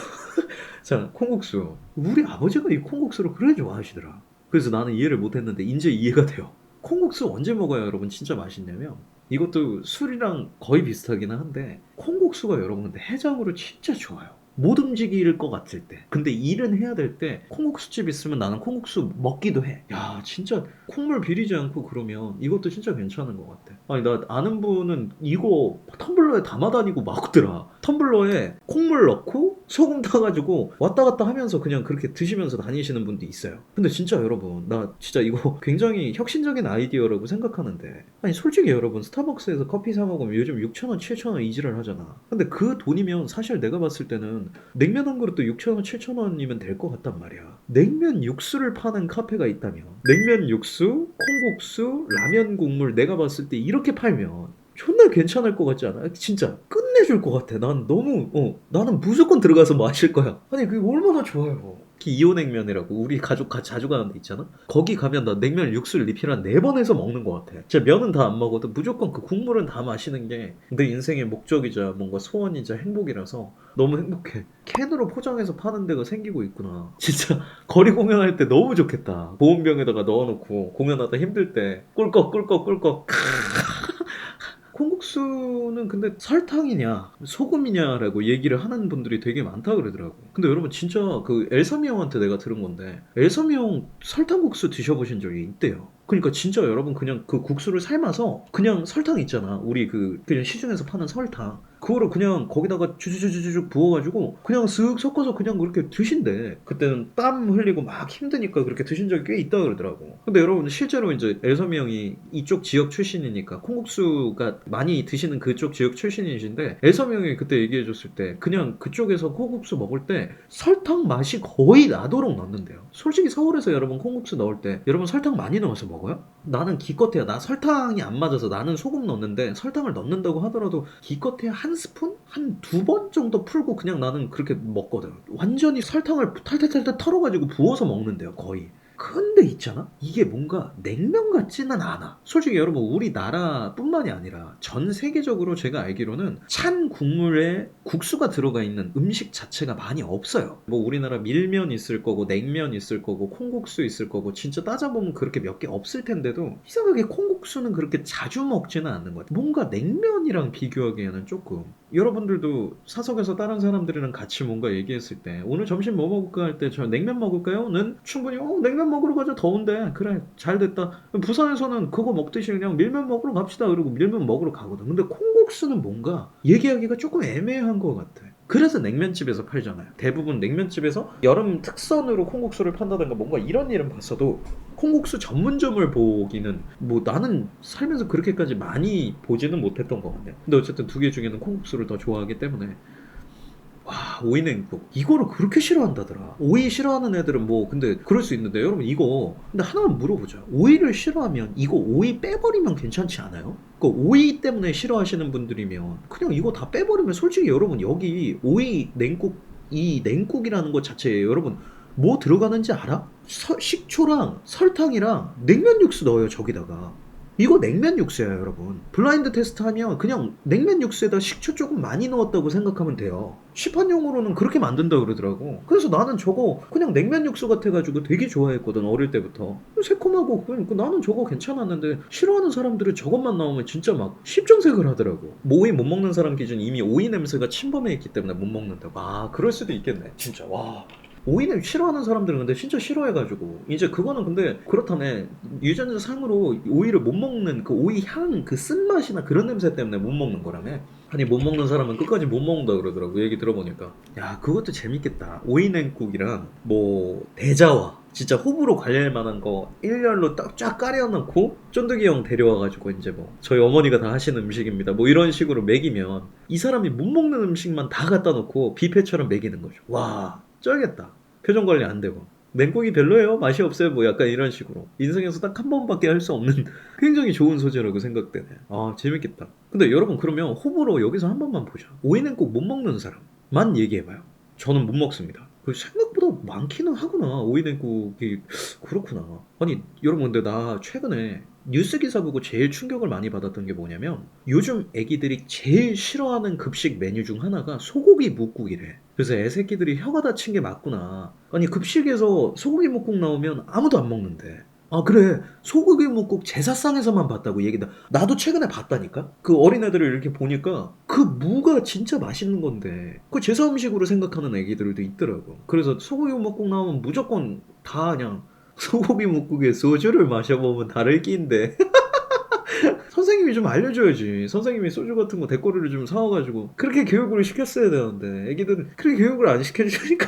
자 콩국수 우리 아버지가 이 콩국수를 그래 좋아하시더라. 그래서 나는 이해를 못했는데 이제 이해가 돼요. 콩국수 언제 먹어야 여러분 진짜 맛있냐면 이것도 술이랑 거의 비슷하긴 한데 콩국수가 여러분 근데 해장으로 진짜 좋아요. 못 움직일 것 같을 때, 근데 일은 해야 될 때 콩국수집 있으면 나는 콩국수 먹기도 해. 야, 진짜 콩물 비리지 않고 그러면 이것도 진짜 괜찮은 것 같아. 아니, 나 아는 분은 이거 텀블러에 담아 다니고 먹더라. 텀블러에 콩물 넣고 소금 타가지고 왔다 갔다 하면서 그냥 그렇게 드시면서 다니시는 분도 있어요. 근데 진짜 여러분, 나 진짜 이거 굉장히 혁신적인 아이디어라고 생각하는데, 아니 솔직히 여러분, 스타벅스에서 커피 사 먹으면 요즘 6,000원, 7,000원 이지랄 하잖아. 근데 그 돈이면 사실 내가 봤을 때는 냉면 한 그릇도 6,000원, 7,000원이면 될 것 같단 말이야. 냉면 육수를 파는 카페가 있다면, 냉면 육수, 콩국수, 라면 국물, 내가 봤을 때 이렇게 팔면 존나 괜찮을 것 같지 않아? 진짜 끝내줄 것 같아. 난 너무 나는 무조건 들어가서 마실 거야. 아니 그게 얼마나 좋아요. 특히 이호냉면이라고 우리 가족 자주 가는 데 있잖아. 거기 가면 나 냉면 육수를 리필 한 4번 해서 먹는 것 같아. 진짜 면은 다 안 먹어도 무조건 그 국물은 다 마시는 게 내 인생의 목적이자 뭔가 소원이자 행복이라서 너무 행복해. 캔으로 포장해서 파는 데가 생기고 있구나. 진짜 거리 공연할 때 너무 좋겠다. 보온병에다가 넣어놓고 공연하다 힘들 때 꿀꺽 꿀꺽 꿀꺽. 콩국수는 근데 설탕이냐 소금이냐라고 얘기를 하는 분들이 되게 많다 그러더라고. 근데 여러분 진짜 그 엘섬이 형한테 내가 들은 건데, 엘섬이 형 설탕국수 드셔보신 적이 있대요. 그러니까 진짜 여러분 그냥 그 국수를 삶아서 그냥 설탕 있잖아. 우리 그 그냥 시중에서 파는 설탕. 그거를 그냥 거기다가 주주주주주 부어가지고 그냥 쓱 섞어서 그냥 그렇게 드신대. 그때는 땀 흘리고 막 힘드니까 그렇게 드신 적이 꽤 있다 그러더라고. 근데 여러분 실제로 이제 엘섬이 형이 이쪽 지역 출신이니까 콩국수가 많이 드시는 그쪽 지역 출신이신데, 엘섬이 형이 그때 얘기해줬을 때 그냥 그쪽에서 콩국수 먹을 때 설탕 맛이 거의 나도록 넣는데요. 솔직히 서울에서 여러분 콩국수 넣을 때 여러분 설탕 많이 넣어서 먹어요? 나는 기껏해야, 나 설탕이 안 맞아서 나는 소금 넣는데 설탕을 넣는다고 하더라도 기껏해야 한 스푼? 한 2번 정도 풀고 그냥 나는 그렇게 먹거든. 완전히 설탕을 탈탈탈탈 털어가지고 부어서 먹는데요, 거의. 근데 있잖아? 이게 뭔가 냉면 같지는 않아. 솔직히 여러분, 우리나라뿐만이 아니라 전 세계적으로 제가 알기로는 찬 국물에 국수가 들어가 있는 음식 자체가 많이 없어요. 뭐 우리나라 밀면 있을 거고 냉면 있을 거고 콩국수 있을 거고 진짜 따져보면 그렇게 몇 개 없을 텐데도 이상하게 콩국수는 그렇게 자주 먹지는 않는 것 같아요. 뭔가 냉면이랑 비교하기에는 조금, 여러분들도 사석에서 다른 사람들이랑 같이 뭔가 얘기했을 때 오늘 점심 뭐 먹을까 할 때 저 냉면 먹을까요? 는 충분히 냉면 먹으러 가자, 더운데. 그래, 잘 됐다. 부산에서는 그거 먹듯이 그냥 밀면 먹으러 갑시다 그러고 밀면 먹으러 가거든. 근데 콩국수는 뭔가 얘기하기가 조금 애매한 것 같아. 그래서 냉면집에서 팔잖아요. 대부분 냉면집에서 여름 특선으로 콩국수를 판다든가 뭔가 이런 일은 봤어도 콩국수 전문점을 보기는 뭐 나는 살면서 그렇게까지 많이 보지는 못했던 것 같네. 근데 어쨌든 두 개 중에는 콩국수를 더 좋아하기 때문에. 와, 오이냉국 이거를 그렇게 싫어한다더라. 오이 싫어하는 애들은 뭐 근데 그럴 수 있는데, 여러분 이거 근데 하나만 물어보자. 오이를 싫어하면 이거 오이 빼버리면 괜찮지 않아요? 그 오이 때문에 싫어하시는 분들이면 그냥 이거 다 빼버리면, 솔직히 여러분 여기 오이 냉국, 이 냉국이라는 것 자체에 여러분 뭐 들어가는지 알아? 식초랑 설탕이랑 냉면 육수 넣어요 저기다가. 이거 냉면 육수야 여러분. 블라인드 테스트 하면 그냥 냉면 육수에다 식초 조금 많이 넣었다고 생각하면 돼요. 시판용으로는 그렇게 만든다 그러더라고. 그래서 나는 저거 그냥 냉면 육수 같아가지고 되게 좋아했거든, 어릴 때부터. 새콤하고 그러니까 나는 저거 괜찮았는데, 싫어하는 사람들은 저것만 나오면 진짜 막 십정색을 하더라고. 뭐 오이 못 먹는 사람 기준 이미 오이 냄새가 침범해 있기 때문에 못 먹는다고. 아, 그럴 수도 있겠네 진짜. 와, 오이는 싫어하는 사람들은 근데 진짜 싫어해가지고 이제 그거는 근데 그렇다네. 유전자 상으로 오이를 못 먹는 그 오이 향, 그 쓴맛이나 그런 냄새 때문에 못 먹는 거라며. 아니 못 먹는 사람은 끝까지 못 먹는다 그러더라고, 얘기 들어보니까. 야, 그것도 재밌겠다. 오이냉국이랑 뭐 대자와 진짜 호불호 갈릴 만한 거 일렬로 딱 쫙 깔여놓고 쫀득이 형 데려와가지고 이제 뭐 저희 어머니가 다 하시는 음식입니다 뭐 이런 식으로 먹이면, 이 사람이 못 먹는 음식만 다 갖다 놓고 뷔페처럼 먹이는 거죠. 와, 쩔겠다. 표정 관리 안 되고 냉국이 별로예요, 맛이 없어요, 뭐 약간 이런 식으로 인생에서 딱 한 번밖에 할 수 없는 굉장히 좋은 소재라고 생각되네. 아, 재밌겠다. 근데 여러분 그러면 호불호 여기서 한 번만 보자. 오이냉국 못 먹는 사람만 얘기해봐요. 저는 못 먹습니다. 그 생각보다 많기는 하구나, 오이냉국이. 그렇구나. 아니 여러분, 근데 나 최근에 뉴스 기사 보고 제일 충격을 많이 받았던 게 뭐냐면, 요즘 애기들이 제일 싫어하는 급식 메뉴 중 하나가 소고기 묵국이래. 그래서 애새끼들이 혀가 다친 게 맞구나. 아니 급식에서 소고기 묵국 나오면 아무도 안 먹는데, 아 그래 소고기 묵국 제사상에서만 봤다고 얘기다. 나도 최근에 봤다니까. 그 어린애들을 이렇게 보니까 그 무가 진짜 맛있는 건데 그 제사 음식으로 생각하는 애기들도 있더라고. 그래서 소고기 묵국 나오면 무조건 다 그냥 소고기 묵국에 소주를 마셔보면 다를 끼인데 선생님이 좀 알려줘야지. 선생님이 소주 같은 거 데꼬리를 좀 사와가지고 그렇게 교육을 시켰어야 되는데 애기들은 그렇게 교육을 안 시켜주니까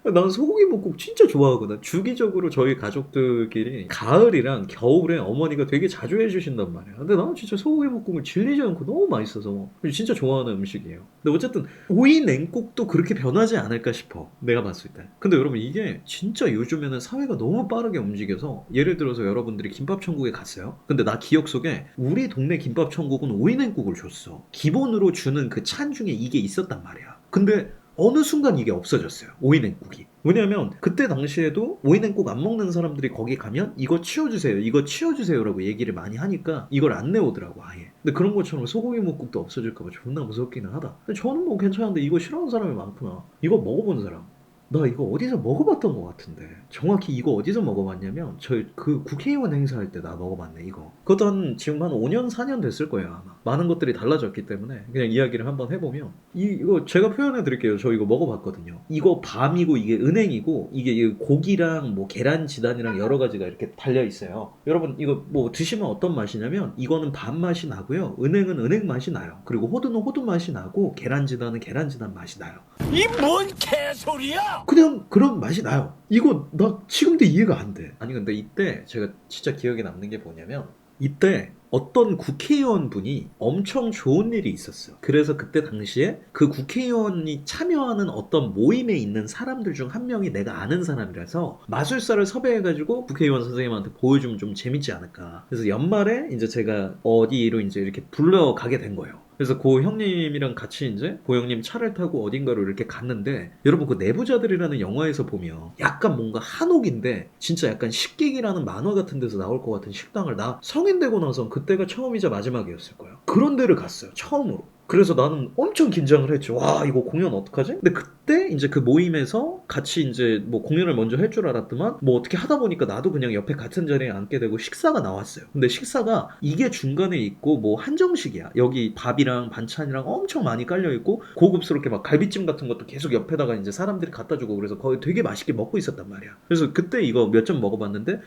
난 소고기 묵국 진짜 좋아하거든. 주기적으로 저희 가족들끼리 가을이랑 겨울에 어머니가 되게 자주 해주신단 말이야. 근데 나는 진짜 소고기 묵국을 질리지 않고 너무 맛있어서 진짜 좋아하는 음식이에요. 근데 어쨌든 오이 냉국도 그렇게 변하지 않을까 싶어. 내가 봤을 때. 근데 여러분 이게 진짜 요즘에는 사회가 너무 빠르게 움직여서 예를 들어서 여러분들이 김밥 천국에 갔어요. 근데 나 기억 속에 우리 동네 김밥 천국은 오이 냉국을 줬어. 기본으로 주는 그 찬 중에 이게 있었단 말이야. 근데 어느 순간 이게 없어졌어요. 오이냉국이. 왜냐하면 그때 당시에도 오이냉국 안 먹는 사람들이 거기 가면 이거 치워주세요. 이거 치워주세요라고 얘기를 많이 하니까 이걸 안 내오더라고 아예. 근데 그런 것처럼 소고기 묵국도 없어질까봐 존나 무섭기는 하다. 근데 저는 뭐 괜찮은데 이거 싫어하는 사람이 많구나. 이거 먹어본 사람. 나 이거 어디서 먹어봤던 것 같은데 정확히 이거 어디서 먹어봤냐면 저 그 국회의원 행사할 때 나 먹어봤네 이거. 그것도 한 지금 한 5년 4년 됐을 거예요 아마. 많은 것들이 달라졌기 때문에 그냥 이야기를 한번 해보면 이거 제가 표현해 드릴게요. 저 이거 먹어봤거든요. 이거 밤이고 이게 은행이고 이게 이 고기랑 뭐 계란 지단이랑 여러 가지가 이렇게 달려 있어요. 여러분 이거 뭐 드시면 어떤 맛이냐면 이거는 밤 맛이 나고요. 은행은 은행 맛이 나요. 그리고 호두는 호두 맛이 나고 계란 지단은 계란 지단 맛이 나요. 이 뭔 개소리야! 그냥 그런 맛이 나요. 이거 나 지금도 이해가 안 돼. 아니 근데 이때 제가 진짜 기억에 남는 게 뭐냐면 이때 어떤 국회의원 분이 엄청 좋은 일이 있었어요. 그래서 그때 당시에 그 국회의원이 참여하는 어떤 모임에 있는 사람들 중 한 명이 내가 아는 사람이라서 마술사를 섭외해가지고 국회의원 선생님한테 보여주면 좀 재밌지 않을까. 그래서 연말에 이제 제가 어디로 이제 이렇게 불러가게 된 거예요. 그래서 고 형님이랑 같이 이제 고 형님 차를 타고 어딘가로 이렇게 갔는데 여러분 그 내부자들이라는 영화에서 보면 약간 뭔가 한옥인데 진짜 약간 식객이라는 만화 같은 데서 나올 것 같은 식당을 나 성인 되고 나서 그때가 처음이자 마지막이었을 거예요. 그런 데를 갔어요. 처음으로. 그래서 나는 엄청 긴장을 했죠. 와, 이거 공연 어떡하지? 근데 그때 이제 그 모임에서 같이 이제 뭐 공연을 먼저 할 줄 알았더만 뭐 어떻게 하다 보니까 나도 그냥 옆에 같은 자리에 앉게 되고 식사가 나왔어요. 근데 식사가 이게 중간에 있고 뭐 한정식이야. 여기 밥이랑 반찬이랑 엄청 많이 깔려 있고 고급스럽게 막 갈비찜 같은 것도 계속 옆에다가 이제 사람들이 갖다 주고 그래서 거의 되게 맛있게 먹고 있었단 말이야. 그래서 그때 이거 몇 점 먹어봤는데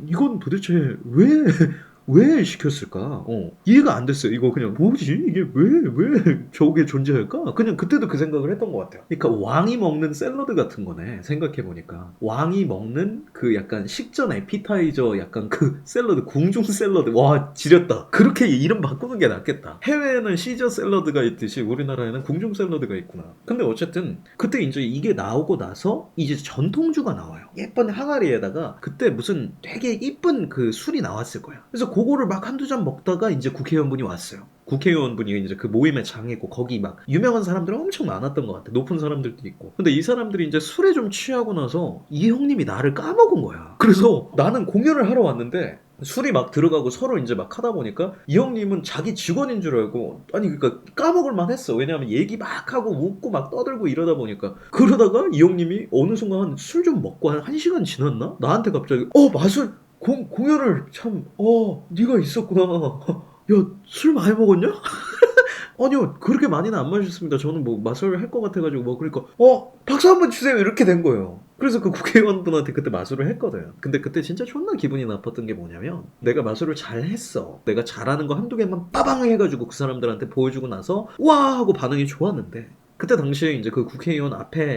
이건 도대체 왜 시켰을까? 이해가 안 됐어요. 이거 그냥 뭐지? 이게 왜 저게 존재할까? 그냥 그때도 그 생각을 했던 것 같아요. 그러니까 왕이 먹는 샐러드 같은 거네. 생각해보니까. 왕이 먹는 그 약간 식전 에피타이저 약간 그 샐러드, 궁중 샐러드. 와, 지렸다. 그렇게 이름 바꾸는 게 낫겠다. 해외에는 시저 샐러드가 있듯이 우리나라에는 궁중 샐러드가 있구나. 근데 어쨌든 그때 이제 이게 나오고 나서 이제 전통주가 나와요. 예쁜 항아리에다가 그때 무슨 되게 이쁜 그 술이 나왔을 거야. 그래서 그거를 막 한두 잔 먹다가 이제 국회의원분이 왔어요. 국회의원분이 이제 그 모임에 장이고 거기 막 유명한 사람들 엄청 많았던 것 같아. 높은 사람들도 있고. 근데 이 사람들이 이제 술에 좀 취하고 나서 이 형님이 나를 까먹은 거야. 그래서 나는 공연을 하러 왔는데 술이 막 들어가고 서로 이제 막 하다 보니까 이 형님은 자기 직원인 줄 알고 아니 그러니까 까먹을 만 했어. 왜냐하면 얘기 막 하고 웃고 막 떠들고 이러다 보니까 그러다가 이 형님이 어느 순간 술 좀 먹고 한 1시간 지났나? 나한테 갑자기 마술 공연을 참 네가 있었구나. 야 술 많이 먹었냐? 아니요 그렇게 많이는 안 마셨습니다. 저는 뭐 마술을 할 것 같아가지고 뭐 그러니까 박수 한번 주세요 이렇게 된 거예요. 그래서 그 국회의원분한테 그때 마술을 했거든. 근데 그때 진짜 존나 기분이 나빴던 게 뭐냐면 내가 마술을 잘 했어. 내가 잘하는 거 한두 개만 빠방 해가지고 그 사람들한테 보여주고 나서 와 하고 반응이 좋았는데 그때 당시에 이제 그 국회의원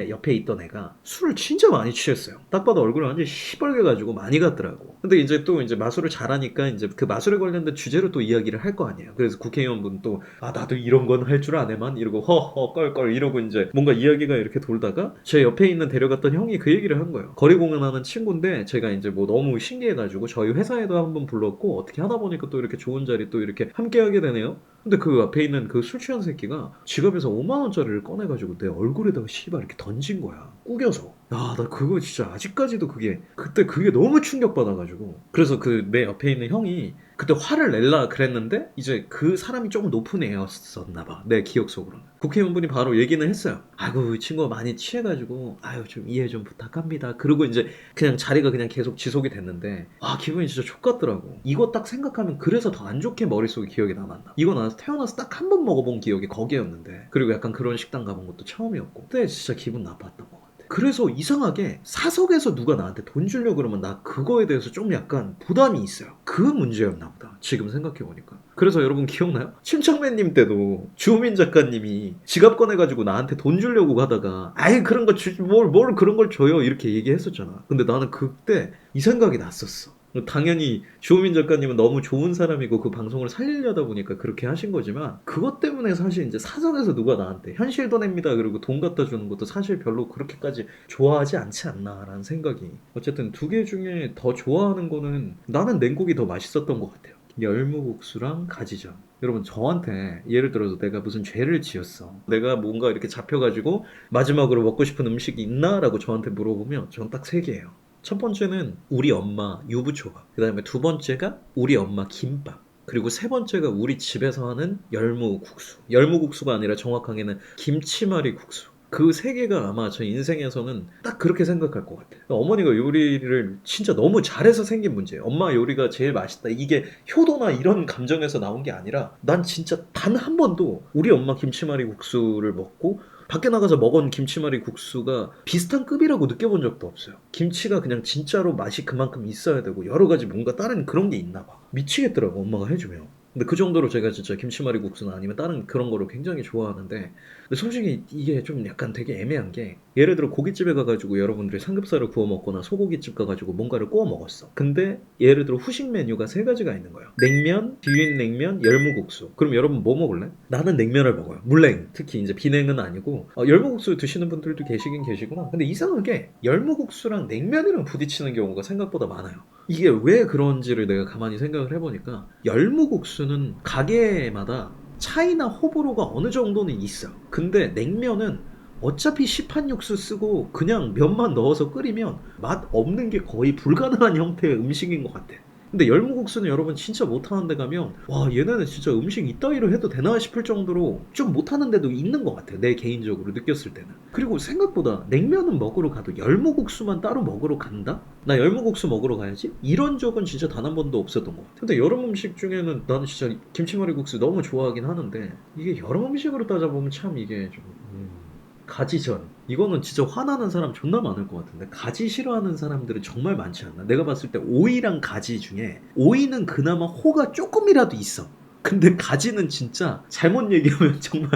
옆에 있던 애가 술을 진짜 많이 취했어요. 딱 봐도 얼굴이 완전 시뻘게 가지고 많이 갔더라고. 근데 이제 또 이제 마술을 잘하니까 이제 그 마술에 관련된 주제로 또 이야기를 할 거 아니에요. 그래서 국회의원분 또 나도 이런 건 할 줄 아네만 이러고 허허 껄껄 이러고 이제 뭔가 이야기가 이렇게 돌다가 제 옆에 있는 데려갔던 형이 그 얘기를 한 거예요. 거리 공연하는 친구인데 제가 이제 뭐 너무 신기해가지고 저희 회사에도 한번 불렀고 어떻게 하다 보니까 또 이렇게 좋은 자리 또 이렇게 함께 하게 되네요. 근데 그 앞에 있는 그 술 취한 새끼가 지갑에서 5만 원짜리를 꺼내가지고 내 얼굴에다가 씨발 이렇게 던진 거야. 꾸겨서. 야, 나 그거 진짜 아직까지도 그때 그게 너무 충격받아가지고. 그래서 그 내 옆에 있는 형이 그때 화를 낼라 그랬는데 이제 그 사람이 조금 높은 애였었나 봐. 내 기억 속으로는. 국회의원분이 바로 얘기는 했어요. 아이고 이 친구가 많이 취해가지고 아유 좀 이해 좀 부탁합니다. 그리고 이제 그냥 자리가 그냥 계속 지속이 됐는데 아 기분이 진짜 족같더라고. 이거 딱 생각하면 그래서 더 안 좋게 머릿속에 기억이 남았나. 이거 나 태어나서 딱 한 번 먹어본 기억이 거기였는데 그리고 약간 그런 식당 가본 것도 처음이었고 그때 진짜 기분 나빴던 것 같아. 그래서 이상하게 사석에서 누가 나한테 돈 주려고 그러면 나 그거에 대해서 좀 약간 부담이 있어요. 그 문제였나 보다. 지금 생각해보니까. 그래서 여러분 기억나요? 침착맨님 때도 주호민 작가님이 지갑 꺼내가지고 나한테 돈 주려고 하다가 아이 그런 거 주지 뭘 그런 걸 줘요 이렇게 얘기했었잖아. 근데 나는 그때 이 생각이 났었어. 당연히 주호민 작가님은 너무 좋은 사람이고 그 방송을 살리려다 보니까 그렇게 하신 거지만 그것 때문에 사실 이제 사석에서 누가 나한테 현실도 냅니다 그리고 돈 갖다 주는 것도 사실 별로 그렇게까지 좋아하지 않지 않나라는 생각이 어쨌든 두 개 중에 더 좋아하는 거는 나는 냉국이 더 맛있었던 것 같아요. 열무국수랑 가지전. 여러분 저한테 예를 들어서 내가 무슨 죄를 지었어. 내가 뭔가 이렇게 잡혀가지고 마지막으로 먹고 싶은 음식이 있나? 라고 저한테 물어보면 전 딱 세 개예요. 첫 번째는 우리 엄마 유부초밥. 그 다음에 두 번째가 우리 엄마 김밥. 그리고 세 번째가 우리 집에서 하는 열무국수. 열무국수가 아니라 정확하게는 김치말이 국수. 그 세 개가 아마 저 인생에서는 딱 그렇게 생각할 것 같아요. 어머니가 요리를 진짜 너무 잘해서 생긴 문제예요. 엄마 요리가 제일 맛있다. 이게 효도나 이런 감정에서 나온 게 아니라 난 진짜 단 한 번도 우리 엄마 김치말이 국수를 먹고 밖에 나가서 먹은 김치말이 국수가 비슷한 급이라고 느껴본 적도 없어요. 김치가 그냥 진짜로 맛이 그만큼 있어야 되고 여러 가지 뭔가 다른 그런 게 있나 봐. 미치겠더라고 엄마가 해주면. 근데 그 정도로 제가 진짜 김치말이 국수나 아니면 다른 그런 거를 굉장히 좋아하는데 근데 솔직히 이게 좀 약간 되게 애매한 게 예를 들어 고깃집에 가가지고 여러분들이 삼겹살을 구워 먹거나 소고기집 가가지고 뭔가를 구워 먹었어. 근데 예를 들어 후식 메뉴가 세 가지가 있는 거예요. 냉면, 비빔냉면, 열무국수. 그럼 여러분 뭐 먹을래? 나는 냉면을 먹어요. 물냉. 특히 이제 비냉은 아니고 열무국수 드시는 분들도 계시긴 계시구나. 근데 이상하게 열무국수랑 냉면이랑 부딪히는 경우가 생각보다 많아요. 이게 왜 그런지를 내가 가만히 생각을 해보니까 열무국수는 가게마다 차이나 호불호가 어느 정도는 있어. 근데 냉면은 어차피 시판 육수 쓰고 그냥 면만 넣어서 끓이면 맛 없는 게 거의 불가능한 형태의 음식인 것 같아. 근데 열무국수는 여러분 진짜 못하는 데 가면 와 얘네는 진짜 음식 이따위로 해도 되나 싶을 정도로 좀 못하는 데도 있는 것 같아요. 내 개인적으로 느꼈을 때는. 그리고 생각보다 냉면은 먹으러 가도 열무국수만 따로 먹으러 간다? 나 열무국수 먹으러 가야지? 이런 적은 진짜 단 한 번도 없었던 것 같아요. 근데 여름 음식 중에는 나는 진짜 김치말이국수 너무 좋아하긴 하는데 이게 여름 음식으로 따져보면 참 이게 좀 가지전. 이거는 진짜 화나는 사람 존나 많을 것 같은데 가지 싫어하는 사람들은 정말 많지 않나? 내가 봤을 때 오이랑 가지 중에 오이는 그나마 호가 조금이라도 있어. 근데 가지는 진짜 잘못 얘기하면 정말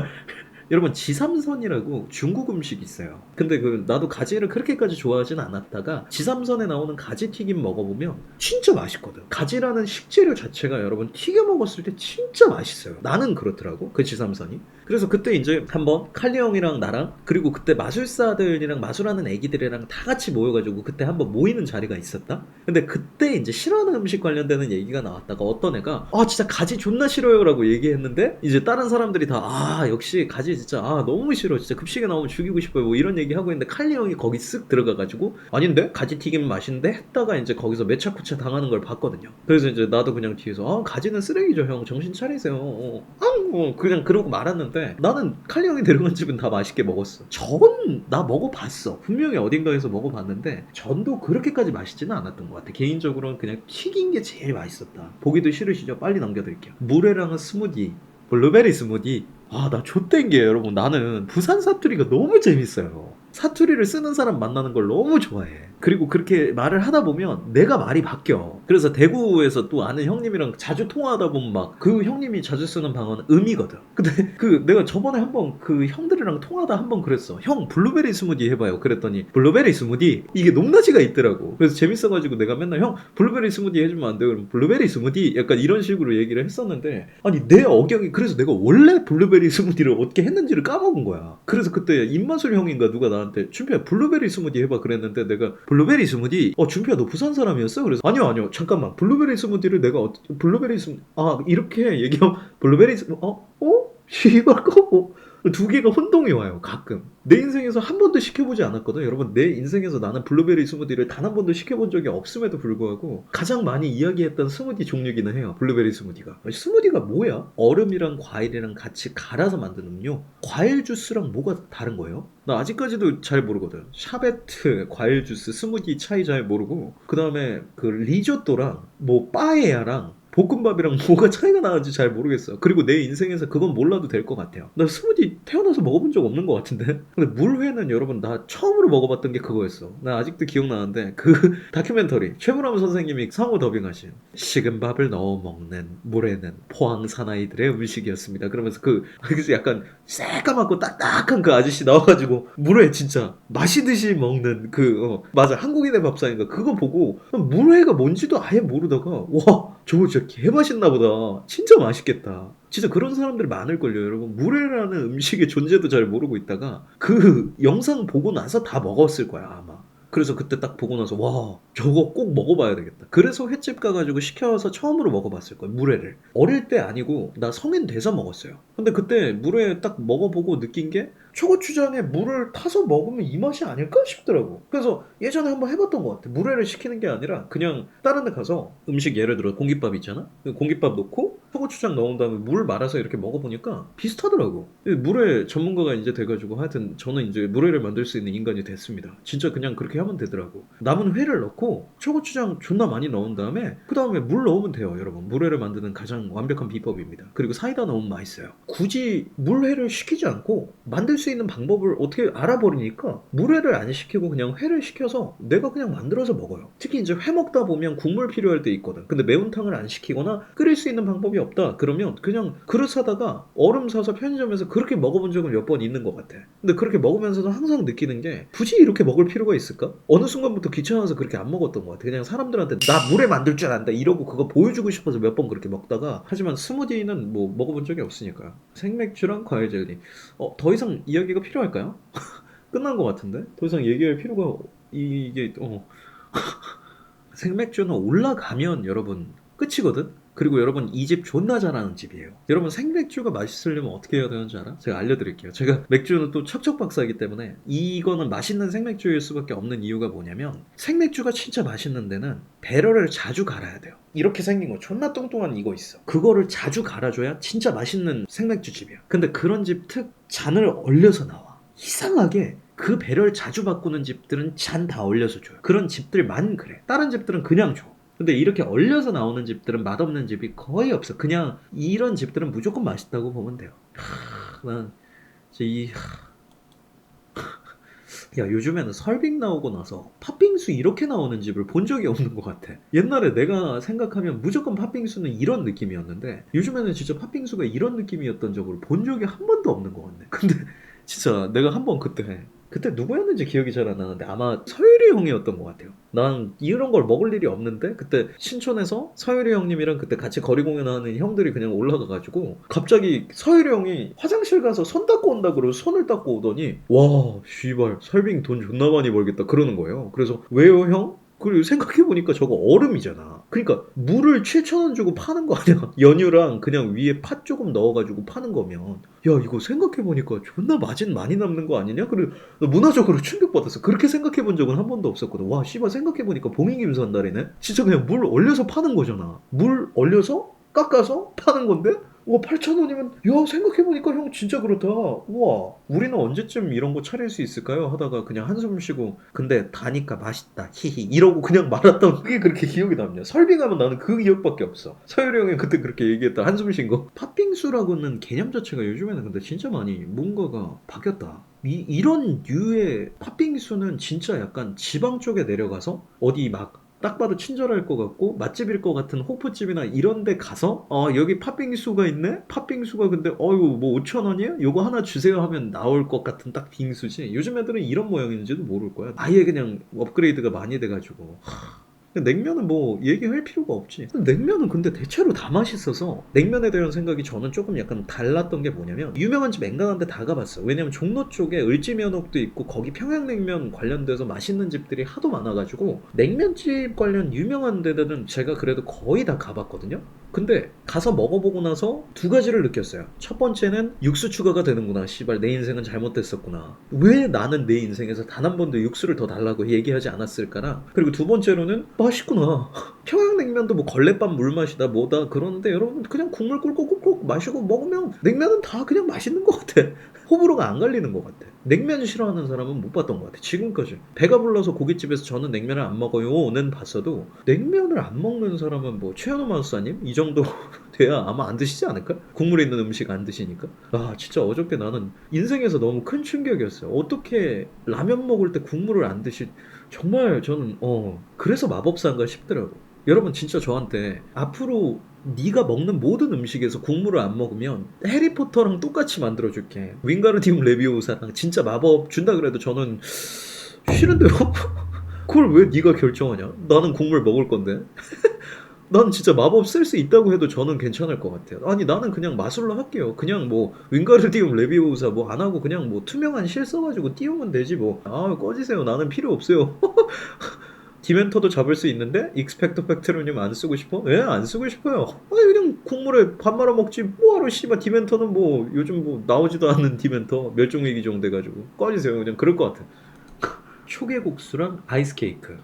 여러분 지삼선이라고 중국 음식이 있어요. 근데 나도 가지를 그렇게까지 좋아하진 않았다가 지삼선에 나오는 가지튀김 먹어보면 진짜 맛있거든. 가지라는 식재료 자체가 여러분 튀겨 먹었을 때 진짜 맛있어요. 나는 그렇더라고 그 지삼선이. 그래서 그때 이제 한번 칼리 형이랑 나랑 그리고 그때 마술사들이랑 마술하는 애기들이랑 다 같이 모여가지고 그때 한번 모이는 자리가 있었다. 근데 그때 이제 싫어하는 음식 관련되는 얘기가 나왔다가 어떤 애가 진짜 가지 존나 싫어요 라고 얘기했는데 이제 다른 사람들이 다 역시 가지 진짜 너무 싫어 진짜 급식에 나오면 죽이고 싶어요 뭐 이런 얘기 하고 있는데 칼리 형이 거기 쓱 들어가가지고 아닌데 가지튀김 맛있는데 했다가 이제 거기서 매차쿠차 당하는 걸 봤거든요. 그래서 이제 나도 그냥 뒤에서 가지는 쓰레기죠 형 정신 차리세요 그냥 그러고 말았는데 나는 칼리 형이 데려간 집은 다 맛있게 먹었어. 전 나 먹어봤어. 분명히 어딘가에서 먹어봤는데 전도 그렇게까지 맛있지는 않았던 것 같아. 개인적으로는 그냥 튀긴 게 제일 맛있었다. 보기도 싫으시죠? 빨리 남겨드릴게요. 물회랑은 스무디, 블루베리 스무디. 나 좆된게 여러분 나는 부산 사투리가 너무 재밌어요. 사투리를 쓰는 사람 만나는 걸 너무 좋아해. 그리고 그렇게 말을 하다 보면 내가 말이 바뀌어. 그래서 대구에서 또 아는 형님이랑 자주 통화하다 보면 막 그 형님이 자주 쓰는 방언은 음이거든. 근데 내가 저번에 한번 그 형들이랑 통화하다 한번 그랬어. 형 블루베리 스무디 해봐요. 그랬더니 블루베리 스무디 이게 높낮이가 있더라고. 그래서 재밌어가지고 내가 맨날 형 블루베리 스무디 해주면 안 돼요? 그럼 블루베리 스무디 약간 이런 식으로 얘기를 했었는데 아니 내 억양이 그래서 내가 원래 블루베리 스무디를 어떻게 했는지를 까먹은 거야. 그래서 그때 입마술 형인가 누가 나한테 준표야 블루베리 스무디 해봐 그랬는데 내가 블루베리 스무디 준표야 너 부산 사람이었어? 그래서 아니요 잠깐만 블루베리 스무디를 내가 블루베리 스무디 이렇게 얘기하면 블루베리 스무디 씨발 거 두 개가 혼동이 와요 가끔. 내 인생에서 한 번도 시켜보지 않았거든. 여러분 내 인생에서 나는 블루베리 스무디를 단 한 번도 시켜본 적이 없음에도 불구하고 가장 많이 이야기했던 스무디 종류기는 해요. 블루베리 스무디가. 스무디가 뭐야? 얼음이랑 과일이랑 같이 갈아서 만든 음료. 과일 주스랑 뭐가 다른 거예요? 나 아직까지도 잘 모르거든. 샤베트, 과일 주스, 스무디 차이 잘 모르고, 그 다음에 그 리조또랑 뭐 빠에야랑 볶음밥이랑 뭐가 차이가 나는지 잘 모르겠어. 그리고 내 인생에서 그건 몰라도 될 것 같아요. 나 스무디 태어나서 먹어본 적 없는 것 같은데. 근데 물회는 여러분 나 처음으로 먹어봤던 게 그거였어. 나 아직도 기억나는데 그 다큐멘터리 최문암 선생님이 상호 더빙하신 식은 밥을 넣어 먹는 물회는 포항 사나이들의 음식이었습니다. 그러면서 그래서 약간 새까맣고 딱딱한 그 아저씨 나와가지고 물회 진짜 마시듯이 먹는 맞아 한국인의 밥상인가 그거 보고 물회가 뭔지도 아예 모르다가 와 저거 진짜 개맛있나 보다. 진짜 맛있겠다. 진짜 그런 사람들이 많을걸요, 여러분. 물회라는 음식의 존재도 잘 모르고 있다가 그 영상 보고 나서 다 먹었을 거야, 아마. 그래서 그때 딱 보고 나서 와 저거 꼭 먹어봐야 되겠다. 그래서 횟집 가가지고 시켜서 처음으로 먹어봤을 거예요, 물회를. 어릴 때 아니고 나 성인 돼서 먹었어요. 근데 그때 물회 딱 먹어보고 느낀 게 초고추장에 물을 타서 먹으면 이 맛이 아닐까 싶더라고. 그래서 예전에 한번 해봤던 것 같아. 물회를 시키는 게 아니라 그냥 다른 데 가서 음식 예를 들어 공깃밥 있잖아? 공깃밥 넣고 초고추장 넣은 다음에 물 말아서 이렇게 먹어보니까 비슷하더라고. 물회 전문가가 이제 돼가지고 하여튼 저는 이제 물회를 만들 수 있는 인간이 됐습니다. 진짜 그냥 그렇게 하면 되더라고. 남은 회를 넣고 초고추장 존나 많이 넣은 다음에 그 다음에 물 넣으면 돼요, 여러분. 물회를 만드는 가장 완벽한 비법입니다. 그리고 사이다 넣으면 맛있어요. 굳이 물회를 시키지 않고 만들 수 있는 방법을 어떻게 알아버리니까 물회를 안 시키고 그냥 회를 시켜서 내가 그냥 만들어서 먹어요. 특히 이제 회 먹다 보면 국물 필요할 때 있거든. 근데 매운탕을 안 시키거나 끓일 수 있는 방법이 없다. 그러면 그냥 그릇 사다가 얼음 사서 편의점에서 그렇게 먹어본 적은 몇 번 있는 것 같아. 근데 그렇게 먹으면서도 항상 느끼는 게 굳이 이렇게 먹을 필요가 있을까? 어느 순간부터 귀찮아서 그렇게 안 먹었던 것 같아. 그냥 사람들한테 나 물회 만들 줄 안다 이러고 그거 보여주고 싶어서 몇 번 그렇게 먹다가 하지만 스무디는 뭐 먹어본 적이 없으니까. 생맥주랑 과일 젤리. 더 이상 이야기가 필요할까요? 끝난 것 같은데? 더 이상 얘기할 필요가 이게 생맥주는 올라가면 여러분 끝이거든? 그리고 여러분 이 집 존나 잘하는 집이에요. 여러분 생맥주가 맛있으려면 어떻게 해야 되는지 알아? 제가 알려드릴게요. 제가 맥주는 또 척척박사이기 때문에 이거는 맛있는 생맥주일 수밖에 없는 이유가 뭐냐면 생맥주가 진짜 맛있는 데는 배럴을 자주 갈아야 돼요. 이렇게 생긴 거 존나 뚱뚱한 이거 있어. 그거를 자주 갈아줘야 진짜 맛있는 생맥주 집이야. 근데 그런 집 특 잔을 얼려서 나와. 이상하게 그 배럴 자주 바꾸는 집들은 잔 다 얼려서 줘요. 그런 집들만 그래. 다른 집들은 그냥 줘. 근데 이렇게 얼려서 나오는 집들은 맛없는 집이 거의 없어. 그냥 이런 집들은 무조건 맛있다고 보면 돼요. 난 진짜 야 요즘에는 설빙 나오고 나서 팥빙수 이렇게 나오는 집을 본 적이 없는 것 같아. 옛날에 내가 생각하면 무조건 팥빙수는 이런 느낌이었는데 요즘에는 진짜 팥빙수가 이런 느낌이었던 적을 본 적이 한 번도 없는 것 같네. 근데 진짜 내가 한 번 그때 누구였는지 기억이 잘 안 나는데 아마 서유리 형이었던 것 같아요. 난 이런 걸 먹을 일이 없는데 그때 신촌에서 서유리 형님이랑 그때 같이 거리 공연하는 형들이 그냥 올라가가지고 갑자기 서유리 형이 화장실 가서 손 닦고 온다 그러고 손을 닦고 오더니 와 씨발 설빙 돈 존나 많이 벌겠다 그러는 거예요. 그래서 왜요 형? 그리고 생각해보니까 저거 얼음이잖아. 그러니까 물을 7,000원 주고 파는 거 아니야. 연유랑 그냥 위에 팥 조금 넣어가지고 파는 거면 야 이거 생각해보니까 존나 마진 많이 남는 거 아니냐? 그리고 문화적으로 충격받았어. 그렇게 생각해본 적은 한 번도 없었거든. 와 씨발 생각해보니까 봉익임수한달이네. 진짜 그냥 물 얼려서 파는 거잖아. 물 얼려서 깎아서 파는 건데 와 8,000원이면 야 생각해보니까 형 진짜 그렇다. 우와 우리는 언제쯤 이런 거 차릴 수 있을까요? 하다가 그냥 한숨 쉬고 근데 다니까 맛있다 히히 이러고 그냥 말았던 그게 그렇게 기억이 남냐. 설빙하면 나는 그 기억밖에 없어. 서유리 형이 그때 그렇게 얘기했다 한숨 쉰 거. 팥빙수라고는 개념 자체가 요즘에는 근데 진짜 많이 뭔가가 바뀌었다. 이런 류의 팥빙수는 진짜 약간 지방 쪽에 내려가서 어디 막 딱 봐도 친절할 것 같고 맛집일 것 같은 호프집이나 이런 데 가서 여기 팥빙수가 있네? 팥빙수가 근데 어유 뭐 5,000원이야? 요거 하나 주세요 하면 나올 것 같은 딱 빙수지. 요즘 애들은 이런 모양인지도 모를 거야. 아예 그냥 업그레이드가 많이 돼가지고 냉면은 뭐 얘기할 필요가 없지. 냉면은 근데 대체로 다 맛있어서 냉면에 대한 생각이 저는 조금 약간 달랐던 게 뭐냐면 유명한 집 엔간한데 다 가봤어. 왜냐면 종로 쪽에 을지면옥도 있고 거기 평양냉면 관련돼서 맛있는 집들이 하도 많아가지고 냉면집 관련 유명한 데들은 제가 그래도 거의 다 가봤거든요. 근데 가서 먹어보고 나서 두 가지를 느꼈어요. 첫 번째는 육수 추가가 되는구나. 씨발 내 인생은 잘못됐었구나. 왜 나는 내 인생에서 단 한 번도 육수를 더 달라고 얘기하지 않았을까나. 그리고 두 번째로는 맛있구나. 평양냉면도 뭐 걸레밥 물맛이다 뭐다 그러는데 여러분 그냥 국물 꿀꺽꿀꺽 마시고 먹으면 냉면은 다 그냥 맛있는 것 같아. 호불호가 안 갈리는 것 같아. 냉면 싫어하는 사람은 못 봤던 것 같아. 지금까지. 배가 불러서 고깃집에서 저는 냉면을 안 먹어요는 봤어도 냉면을 안 먹는 사람은 뭐 최현우 마우사님 이 정도 돼야 아마 안 드시지 않을까? 국물 있는 음식 안 드시니까. 아 진짜 어저께 나는 인생에서 너무 큰 충격이었어요. 어떻게 라면 먹을 때 국물을 안 드시? 정말 저는 그래서 마법사인가 싶더라고. 여러분 진짜 저한테 앞으로 네가 먹는 모든 음식에서 국물을 안 먹으면 해리포터랑 똑같이 만들어줄게. 윙가르디움 레비오사랑 진짜 마법 준다 그래도 저는 싫은데요? 그걸 왜 네가 결정하냐? 나는 국물 먹을 건데. 나는 진짜 마법 쓸 수 있다고 해도 저는 괜찮을 것 같아요. 아니 나는 그냥 마술로 할게요. 그냥 뭐 윙가르디움 레비오사 뭐 안 하고 그냥 뭐 투명한 실 써가지고 띄우면 되지 뭐. 아 꺼지세요. 나는 필요 없어요. 디멘터도 잡을 수 있는데 익스펙터 팩트로님 안 쓰고 싶어? 왜 안 쓰고 싶어요? 아니 그냥 국물에 밥 말아 먹지 뭐하러 씨발 디멘터는 뭐 요즘 뭐 나오지도 않는 디멘터 멸종위기 종 돼가지고 꺼지세요. 그냥 그럴 것 같아. 초계국수랑 아이스 케이크.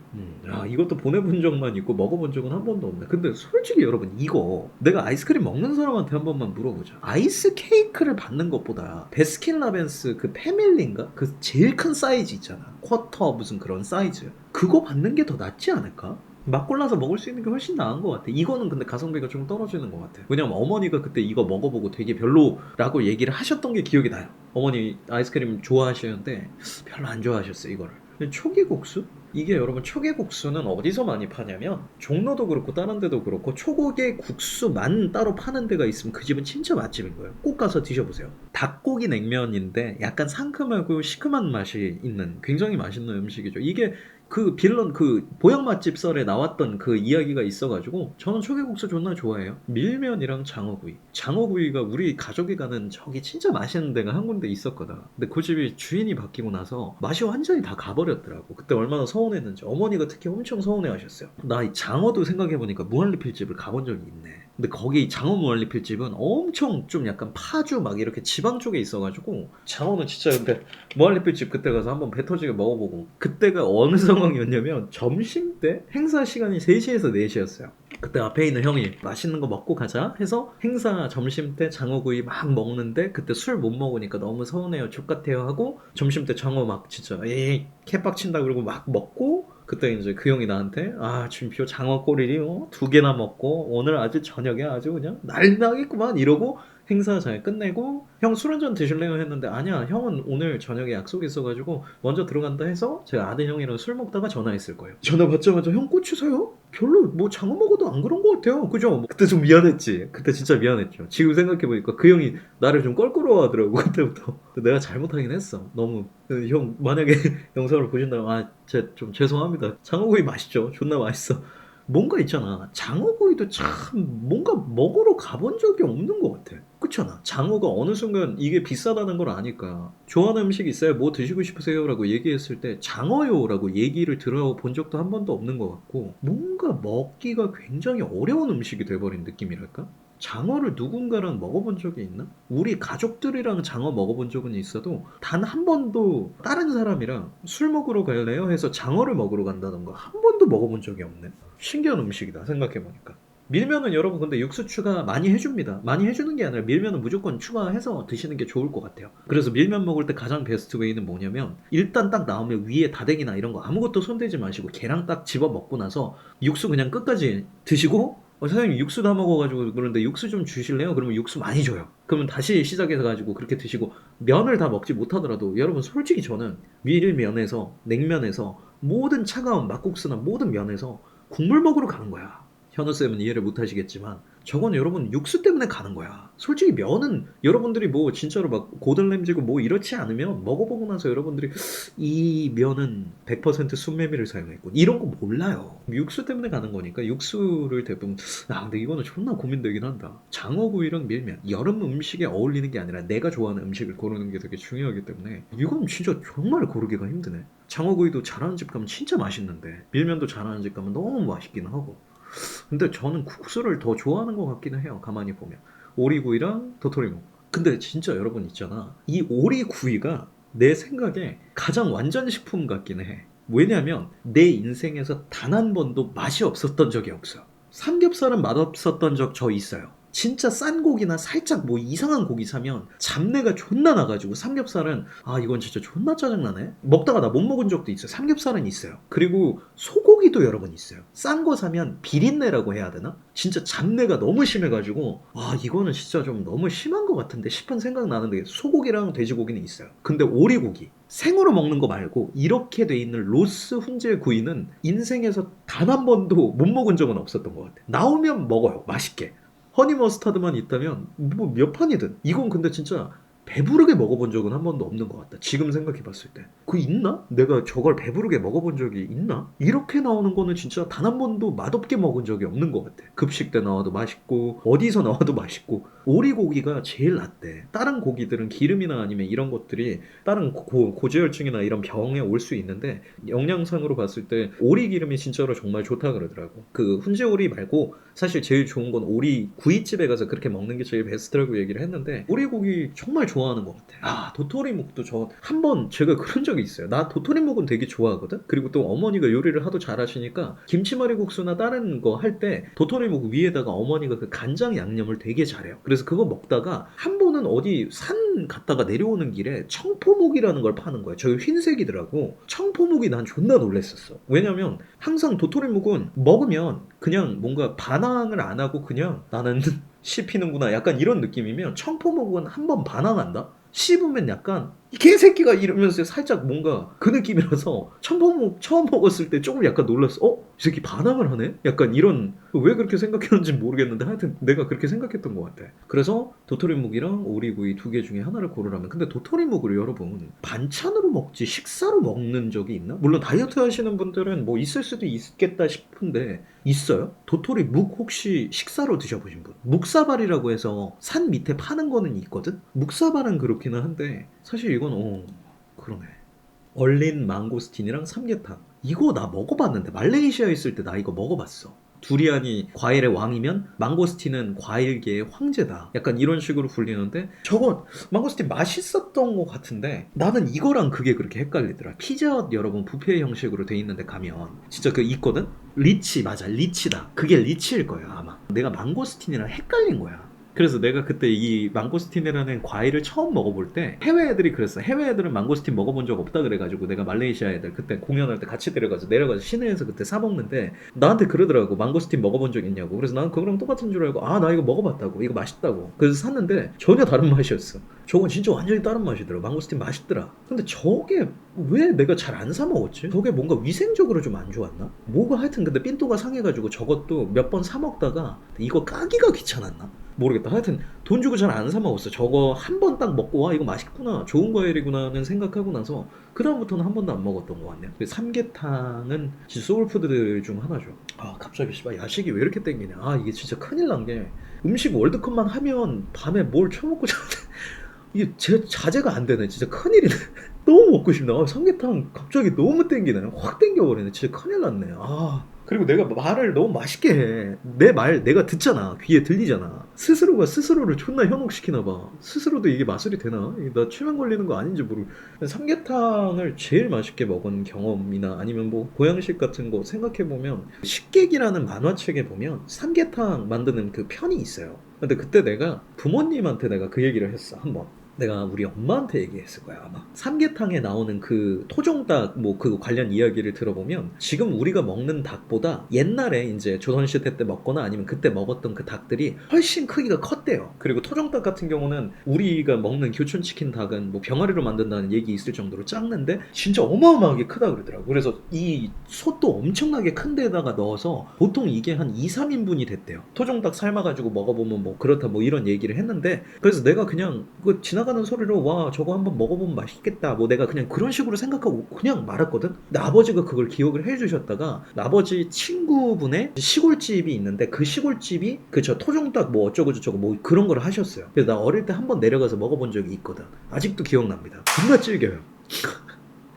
야, 이것도 보내본 적만 있고 먹어본 적은 한 번도 없네. 근데 솔직히 여러분 이거 내가 아이스크림 먹는 사람한테 한 번만 물어보자. 아이스 케이크를 받는 것보다 베스킨라빈스 그 패밀리인가? 그 제일 큰 사이즈 있잖아. 쿼터 무슨 그런 사이즈. 그거 받는 게 더 낫지 않을까? 막 골라서 먹을 수 있는 게 훨씬 나은 것 같아. 이거는 근데 가성비가 좀 떨어지는 것 같아. 왜냐면 어머니가 그때 이거 먹어보고 되게 별로라고 얘기를 하셨던 게 기억이 나요. 어머니 아이스크림 좋아하시는데 별로 안 좋아하셨어요 이거를. 근데 초계국수? 이게 여러분 초계국수는 어디서 많이 파냐면 종로도 그렇고 다른 데도 그렇고 초계국수만 따로 파는 데가 있으면 그 집은 진짜 맛집인 거예요. 꼭 가서 드셔보세요. 닭고기 냉면인데 약간 상큼하고 시큼한 맛이 있는 굉장히 맛있는 음식이죠. 이게 그 빌런 그 보양 맛집 썰에 나왔던 그 이야기가 있어가지고 저는 초계국수 존나 좋아해요. 밀면이랑 장어구이. 장어구이가 우리 가족이 가는 저기 진짜 맛있는 데가 한 군데 있었거든. 근데 그 집이 주인이 바뀌고 나서 맛이 완전히 다 가버렸더라고. 그때 얼마나 서운했는지 어머니가 특히 엄청 서운해하셨어요. 나 이 장어도 생각해보니까 무한리필집을 가본 적이 있네. 근데 거기 장어 무한리필집은 엄청 좀 약간 파주 막 이렇게 지방 쪽에 있어가지고 장어는 진짜 근데 무한리필집 그때 가서 한번 배 터지게 먹어보고 그때가 어느 상황이었냐면 점심때 행사 시간이 3시에서 4시였어요. 그때 앞에 있는 형이 맛있는 거 먹고 가자 해서 행사 점심때 장어구이 막 먹는데 그때 술 못 먹으니까 너무 서운해요 족같아요 하고 점심때 장어 막 진짜 에이 개빡친다 그러고 막 먹고 그때 이제 그 형이 나한테 아 준표 장어 꼬리리 2개나 먹고 오늘 아주 저녁에 아주 그냥 날나겠구만 이러고 행사 잘 끝내고 형 술 한잔 드실래요 했는데 아니야 형은 오늘 저녁에 약속 있어가지고 먼저 들어간다 해서 제 아는 형이랑 술 먹다가 전화했을 거예요. 전화 받자마자 형 고추 사요? 별로 뭐 장어 먹어도 안 그런 것 같아요. 그죠? 그때 좀 미안했지. 그때 진짜 미안했죠. 지금 생각해보니까 그 형이 나를 좀 껄끄러워하더라고 그때부터. 내가 잘못하긴 했어. 너무 형 만약에 영상을 보신다면 아 진짜 좀 죄송합니다. 장어구이 맛있죠? 존나 맛있어. 뭔가 있잖아. 장어구이도 참 뭔가 먹으러 가본 적이 없는 것 같아. 그렇잖아. 장어가 어느 순간 이게 비싸다는 걸 아니까 좋아하는 음식 있어요? 뭐 드시고 싶으세요? 라고 얘기했을 때 장어요 라고 얘기를 들어본 적도 한 번도 없는 것 같고 뭔가 먹기가 굉장히 어려운 음식이 돼버린 느낌이랄까? 장어를 누군가랑 먹어본 적이 있나? 우리 가족들이랑 장어 먹어본 적은 있어도 단 한 번도 다른 사람이랑 술 먹으러 갈래요? 해서 장어를 먹으러 간다던가 한 번도 먹어본 적이 없네. 신기한 음식이다 생각해보니까. 밀면은 여러분 근데 육수 추가 많이 해줍니다. 많이 해주는 게 아니라 밀면은 무조건 추가해서 드시는 게 좋을 것 같아요. 그래서 밀면 먹을 때 가장 베스트 웨이는 뭐냐면 일단 딱 나오면 위에 다대기나 이런 거 아무것도 손대지 마시고 걔랑 딱 집어 먹고 나서 육수 그냥 끝까지 드시고 사장님 육수 다 먹어가지고 그런데 육수 좀 주실래요? 그러면 육수 많이 줘요. 그러면 다시 시작해서가지고 그렇게 드시고 면을 다 먹지 못하더라도 여러분 솔직히 저는 밀면에서 냉면에서 모든 차가운 막국수나 모든 면에서 국물 먹으러 가는 거야. 현우쌤은 이해를 못하시겠지만 저건 여러분 육수 때문에 가는 거야. 솔직히 면은 여러분들이 뭐 진짜로 막 고들냄지고 뭐 이렇지 않으면 먹어보고 나서 여러분들이 이 면은 100% 순메밀을 사용했고 이런 거 몰라요. 육수 때문에 가는 거니까 육수를 대부분 근데 이거는 존나 고민되긴 한다. 장어구이랑 밀면 여름 음식에 어울리는 게 아니라 내가 좋아하는 음식을 고르는 게 되게 중요하기 때문에 이건 진짜 정말 고르기가 힘드네. 장어구이도 잘하는 집 가면 진짜 맛있는데 밀면도 잘하는 집 가면 너무 맛있기는 하고 근데 저는 국수를 더 좋아하는 것 같기는 해요. 가만히 보면 오리구이랑 도토리묵. 근데 진짜 여러분 있잖아. 이 오리구이가 내 생각에 가장 완전 식품 같기는 해. 왜냐면 내 인생에서 단 한 번도 맛이 없었던 적이 없어요. 삼겹살은 맛없었던 적 저 있어요. 진짜 싼 고기나 살짝 뭐 이상한 고기 사면 잡내가 존나 나가지고 삼겹살은 이건 진짜 존나 짜증나네. 먹다가 나 못 먹은 적도 있어요. 삼겹살은 있어요. 그리고 소고기도 여러 번 있어요. 싼 거 사면 비린내라고 해야 되나? 진짜 잡내가 너무 심해가지고 이거는 진짜 좀 너무 심한 것 같은데 싶은 생각 나는데 소고기랑 돼지고기는 있어요. 근데 오리고기 생으로 먹는 거 말고 이렇게 돼 있는 로스 훈제 구이는 인생에서 단 한 번도 못 먹은 적은 없었던 것 같아. 나오면 먹어요. 맛있게. 허니 머스타드만 있다면 뭐 몇 판이든 이건 근데 진짜 배부르게 먹어본 적은 한 번도 없는 것 같다. 지금 생각해 봤을 때. 그거 있나? 내가 저걸 배부르게 먹어본 적이 있나? 이렇게 나오는 거는 진짜 단 한 번도 맛없게 먹은 적이 없는 것 같아. 급식 때 나와도 맛있고 어디서 나와도 맛있고 오리고기가 제일 낫대. 다른 고기들은 기름이나 아니면 이런 것들이 다른 고지혈증이나 이런 병에 올 수 있는데 영양상으로 봤을 때 오리 기름이 진짜로 정말 좋다 그러더라고. 그 훈제오리 말고 사실 제일 좋은 건 오리 구이집에 가서 그렇게 먹는 게 제일 베스트라고 얘기를 했는데 오리고기 정말 좋아하는 것 같아. 도토리묵도 저 한 번 제가 그런 적이 있어요. 나 도토리묵은 되게 좋아하거든. 그리고 또 어머니가 요리를 하도 잘하시니까 김치말이국수나 다른 거 할 때 도토리묵 위에다가 어머니가 그 간장 양념을 되게 잘해요. 그래서 그거 먹다가 한 번은 어디 산 갔다가 내려오는 길에 청포묵이라는 걸 파는 거예요. 저기 흰색이더라고. 청포묵이 난 존나 놀랬었어. 왜냐면 항상 도토리묵은 먹으면 그냥 뭔가 반항을 안 하고 그냥 나는 씹히는구나 약간 이런 느낌이면 청포묵은 한 번 반항한다? 씹으면 약간 이 개새끼가 이러면서 살짝 뭔가 그 느낌이라서 청포묵 처음 먹었을 때 조금 약간 놀랐어. 이 새끼 반항을 하네? 약간 이런 왜 그렇게 생각했는지 모르겠는데 하여튼 내가 그렇게 생각했던 것 같아. 그래서 도토리묵이랑 오리구이 두 개 중에 하나를 고르라면 근데 도토리묵을 여러분 반찬으로 먹지 식사로 먹는 적이 있나? 물론 다이어트 하시는 분들은 뭐 있을 수도 있겠다 싶은데 있어요? 도토리묵 혹시 식사로 드셔보신 분? 묵사발이라고 해서 산 밑에 파는 거는 있거든? 묵사발은 그렇기는 한데 사실 이건 그러네. 얼린 망고스틴이랑 삼계탕 이거 나 먹어봤는데 말레이시아에 있을 때 나 이거 먹어봤어. 두리안이 과일의 왕이면 망고스틴은 과일계의 황제다 약간 이런 식으로 불리는데 저거 망고스틴 맛있었던 것 같은데 나는 이거랑 그게 그렇게 헷갈리더라. 피자헛 여러분 뷔페 형식으로 돼 있는데 가면 진짜 그 있거든? 리치 맞아 리치다. 그게 리치일 거야 아마. 내가 망고스틴이랑 헷갈린 거야. 그래서 내가 그때 이 망고스틴이라는 과일을 처음 먹어볼 때 해외 애들이 그랬어. 해외 애들은 망고스틴 먹어본 적 없다 그래가지고 내가 말레이시아 애들 그때 공연할 때 같이 내려가서 시내에서 그때 사 먹는데 나한테 그러더라고. 망고스틴 먹어본 적 있냐고. 그래서 난 그거랑 똑같은 줄 알고 나 이거 먹어봤다고. 이거 맛있다고. 그래서 샀는데 전혀 다른 맛이었어. 저건 진짜 완전히 다른 맛이더라. 망고스틴 맛있더라. 근데 저게 왜 내가 잘 안 사 먹었지? 저게 뭔가 위생적으로 좀 안 좋았나? 뭐가 하여튼 근데 삔또가 상해가지고 저것도 몇 번 사 먹다가 이거 까기가 귀찮았나? 모르겠다. 하여튼 돈 주고 잘 안 사 먹었어. 저거 한 번 딱 먹고 와 이거 맛있구나 좋은 과일이구나는 생각하고 나서 그 다음부터는 한 번도 안 먹었던 것 같네요. 삼계탕은 진짜 소울푸드들 중 하나죠. 갑자기 씨발 야식이 왜 이렇게 땡기냐. 이게 진짜 큰일 난 게 음식 월드컵만 하면 밤에 뭘 처먹고 자는데 이게 제 자제가 안 되네. 진짜 큰일이네. 너무 먹고 싶네. 삼계탕 갑자기 너무 땡기네. 확 땡겨버리네. 진짜 큰일 났네. 그리고 내가 말을 너무 맛있게 해. 내 말 내가 듣잖아. 귀에 들리잖아. 스스로가 스스로를 존나 현혹시키나 봐. 스스로도 이게 마술이 되나? 나 최면 걸리는 거 아닌지 모르고. 삼계탕을 제일 맛있게 먹은 경험이나 아니면 뭐 보양식 같은 거 생각해보면 식객이라는 만화책에 보면 삼계탕 만드는 그 편이 있어요. 근데 그때 내가 부모님한테 내가 그 얘기를 했어. 한번. 내가 우리 엄마한테 얘기했을 거야 아마. 삼계탕에 나오는 그 토종닭 뭐 그 관련 이야기를 들어보면 지금 우리가 먹는 닭보다 옛날에 이제 조선시대 때 먹거나 아니면 그때 먹었던 그 닭들이 훨씬 크기가 컸대요. 그리고 토종닭 같은 경우는 우리가 먹는 교촌치킨 닭은 뭐 병아리로 만든다는 얘기 있을 정도로 작는데 진짜 어마어마하게 크다 그러더라고. 그래서 이 솥도 엄청나게 큰 데다가 넣어서 보통 이게 한 2, 3인분이 됐대요. 토종닭 삶아가지고 먹어보면 뭐 그렇다 뭐 이런 얘기를 했는데, 그래서 내가 그냥 그 지나가는 소리로 와 저거 한번 먹어보면 맛있겠다 뭐 내가 그냥 그런 식으로 생각하고 그냥 말았거든. 근데 아버지가 그걸 기억을 해주셨다가 아버지 친구분의 시골집이 있는데 그 시골집이 그저 토종닭 뭐 어쩌고 저쩌고 뭐 그런 걸 하셨어요. 그래서 나 어릴 때 한번 내려가서 먹어본 적이 있거든. 아직도 기억납니다. 존나 질겨요.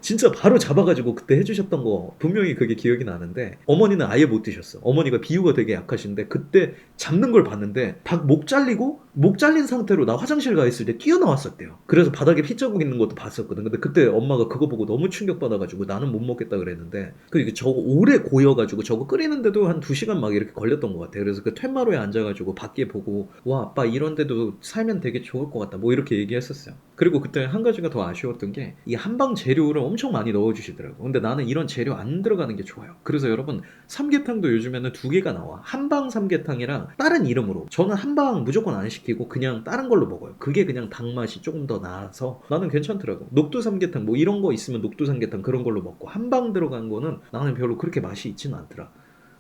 진짜 바로 잡아가지고 그때 해주셨던 거 분명히 그게 기억이 나는데, 어머니는 아예 못 드셨어. 어머니가 비유가 되게 약하신데 그때 잡는 걸 봤는데 닭 목 잘리고 목 잘린 상태로 나 화장실 가 있을 때 뛰어나왔었대요. 그래서 바닥에 핏자국 있는 것도 봤었거든. 근데 그때 엄마가 그거 보고 너무 충격받아가지고 나는 못 먹겠다 그랬는데, 그리고 저거 오래 고여가지고 저거 끓이는데도 한 2시간 막 이렇게 걸렸던 것 같아. 그래서 그 퇴마루에 앉아가지고 밖에 보고 와 아빠 이런데도 살면 되게 좋을 것 같다 뭐 이렇게 얘기했었어요. 그리고 그때 한 가지가 더 아쉬웠던 게 이 한방 재료를 엄청 많이 넣어주시더라고. 근데 나는 이런 재료 안 들어가는 게 좋아요. 그래서 여러분 삼계탕도 요즘에는 2개가 나와. 한방 삼계탕이랑 다른 이름으로. 저는 한방 무조건 안 시키고 그냥 다른 걸로 먹어요. 그게 그냥 닭 맛이 조금 더 나아서 나는 괜찮더라고. 녹두 삼계탕 뭐 이런 거 있으면 녹두 삼계탕 그런 걸로 먹고, 한방 들어간 거는 나는 별로 그렇게 맛이 있지는 않더라.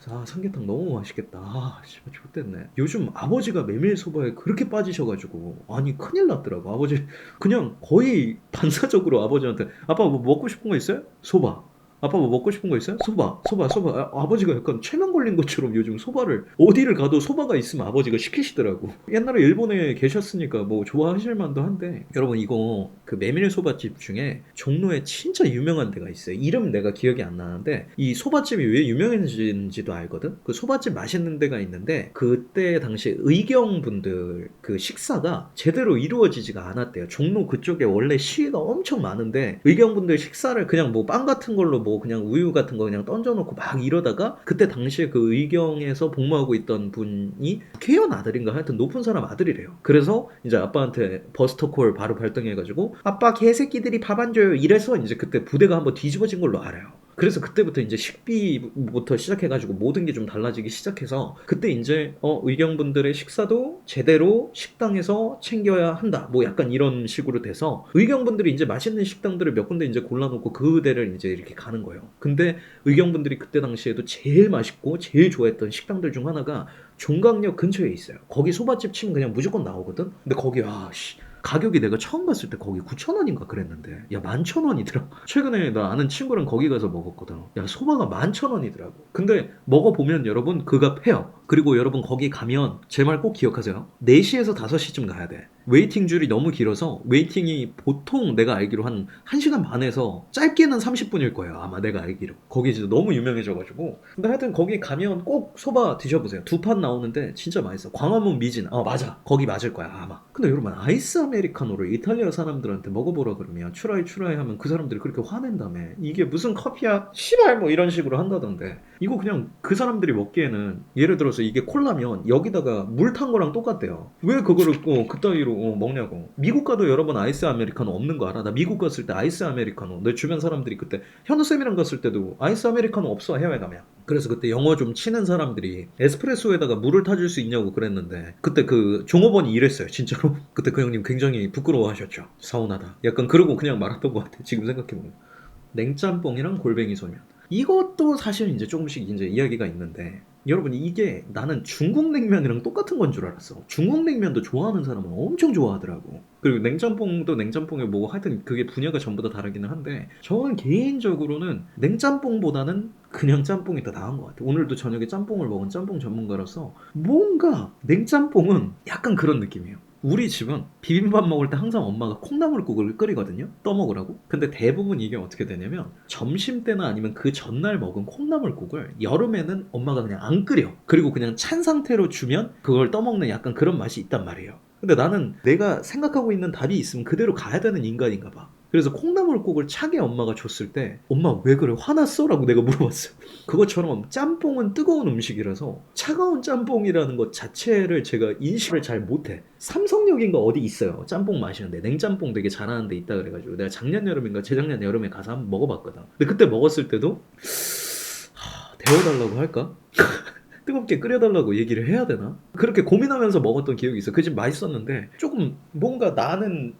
아 삼계탕 너무 맛있겠다. 아 씨발 좋댔네. 요즘 아버지가 메밀소바에 그렇게 빠지셔가지고 아니 큰일 났더라고. 아버지 그냥 거의 반사적으로 아버지한테 아빠 뭐 먹고 싶은 거 있어요? 소바. 아빠 뭐 먹고 싶은 거 있어요? 소바, 소바, 소바. 아버지가 약간 최면 걸린 것처럼 요즘 소바를 어디를 가도 소바가 있으면 아버지가 시키시더라고. 옛날에 일본에 계셨으니까 뭐 좋아하실 만도 한데, 여러분 이거 그 메밀 소바집 중에 종로에 진짜 유명한 데가 있어요. 이름 내가 기억이 안 나는데 이 소바집이 왜 유명해진지도 알거든. 그 소바집 맛있는 데가 있는데 그때 당시 의경분들 그 식사가 제대로 이루어지지가 않았대요. 종로 그쪽에 원래 시위가 엄청 많은데 의경분들 식사를 그냥 뭐 빵 같은 걸로 뭐 그냥 우유 같은 거 그냥 던져놓고 막 이러다가, 그때 당시에 그 의경에서 복무하고 있던 분이 국회의원 아들인가 하여튼 높은 사람 아들이래요. 그래서 이제 아빠한테 버스터콜 바로 발동해가지고 아빠 개새끼들이 밥 안 줘요 이래서 이제 그때 부대가 한번 뒤집어진 걸로 알아요. 그래서 그때부터 이제 식비부터 시작해가지고 모든 게 좀 달라지기 시작해서 그때 이제 의경분들의 식사도 제대로 식당에서 챙겨야 한다 뭐 약간 이런 식으로 돼서 의경분들이 이제 맛있는 식당들을 몇 군데 이제 골라놓고 그 데를 이제 이렇게 가는 거예요. 근데 의경분들이 그때 당시에도 제일 맛있고 제일 좋아했던 식당들 중 하나가 종강역 근처에 있어요. 거기 소바집 치면 그냥 무조건 나오거든. 근데 거기 가격이 내가 처음 봤을 때 거기 9,000원인가 그랬는데 야 11,000원이더라. 최근에 나 아는 친구랑 거기 가서 먹었거든. 야 소바가 11,000원이더라고. 근데 먹어보면 여러분 그 값 해요. 그리고 여러분 거기 가면 제 말 꼭 기억하세요. 4시에서 5시쯤 가야 돼. 웨이팅 줄이 너무 길어서 웨이팅이 보통 내가 알기로 한 1시간 반에서 짧게는 30분일 거예요. 아마 내가 알기로. 거기 진짜 너무 유명해져가지고. 근데 하여튼 거기 가면 꼭 소바 드셔보세요. 2판 나오는데 진짜 맛있어. 광화문 미진. 맞아. 거기 맞을 거야 아마. 근데 여러분 아이스 아메리카노를 이탈리아 사람들한테 먹어보라 그러면 추라이 하면 그 사람들이 그렇게 화낸다며. 이게 무슨 커피야? 씨발 뭐 이런 식으로 한다던데. 이거 그냥 그 사람들이 먹기에는 예를 들어서 이게 콜라면 여기다가 물 탄 거랑 똑같대요. 왜 그거를 그따위로 먹냐고. 미국 가도 여러분 아이스 아메리카노 없는 거 알아? 나 미국 갔을 때 아이스 아메리카노 내 주변 사람들이 그때 현우쌤이랑 갔을 때도 아이스 아메리카노 없어 해외 가면. 그래서 그때 영어 좀 치는 사람들이 에스프레소에다가 물을 타줄 수 있냐고 그랬는데 그때 그 종업원이 이랬어요 진짜로. 그때 그 형님 굉장히 부끄러워하셨죠. 서운하다 약간 그러고 그냥 말았던 것 같아 지금 생각해보면. 냉짬뽕이랑 골뱅이 소면, 이것도 사실 이제 조금씩 이제 이야기가 있는데, 여러분 이게 나는 중국 냉면이랑 똑같은 건 줄 알았어. 중국 냉면도 좋아하는 사람은 엄청 좋아하더라고. 그리고 냉짬뽕도 냉짬뽕에 뭐 하여튼 그게 분야가 전부 다 다르기는 한데, 저는 개인적으로는 냉짬뽕보다는 그냥 짬뽕이 더 나은 것 같아요. 오늘도 저녁에 짬뽕을 먹은 짬뽕 전문가로서 뭔가 냉짬뽕은 약간 그런 느낌이에요. 우리 집은 비빔밥 먹을 때 항상 엄마가 콩나물국을 끓이거든요. 떠먹으라고. 근데 대부분 이게 어떻게 되냐면 점심 때나 아니면 그 전날 먹은 콩나물국을 여름에는 엄마가 그냥 안 끓여. 그리고 그냥 찬 상태로 주면 그걸 떠먹는 약간 그런 맛이 있단 말이에요. 근데 나는 내가 생각하고 있는 답이 있으면 그대로 가야 되는 인간인가 봐. 그래서 콩나물국을 차게 엄마가 줬을 때 엄마 왜 그래 화났어? 라고 내가 물어봤어요. 그것처럼 짬뽕은 뜨거운 음식이라서 차가운 짬뽕이라는 것 자체를 제가 인식을 잘 못해. 삼성역인가 어디 있어요 짬뽕 마시는데, 냉짬뽕 되게 잘하는 데 있다 그래가지고 내가 작년 여름인가 재작년 여름에 가서 한번 먹어봤거든. 근데 그때 먹었을 때도 데워달라고 할까? 뜨겁게 끓여달라고 얘기를 해야 되나? 그렇게 고민하면서 먹었던 기억이 있어. 그 집 맛있었는데 조금 뭔가 나는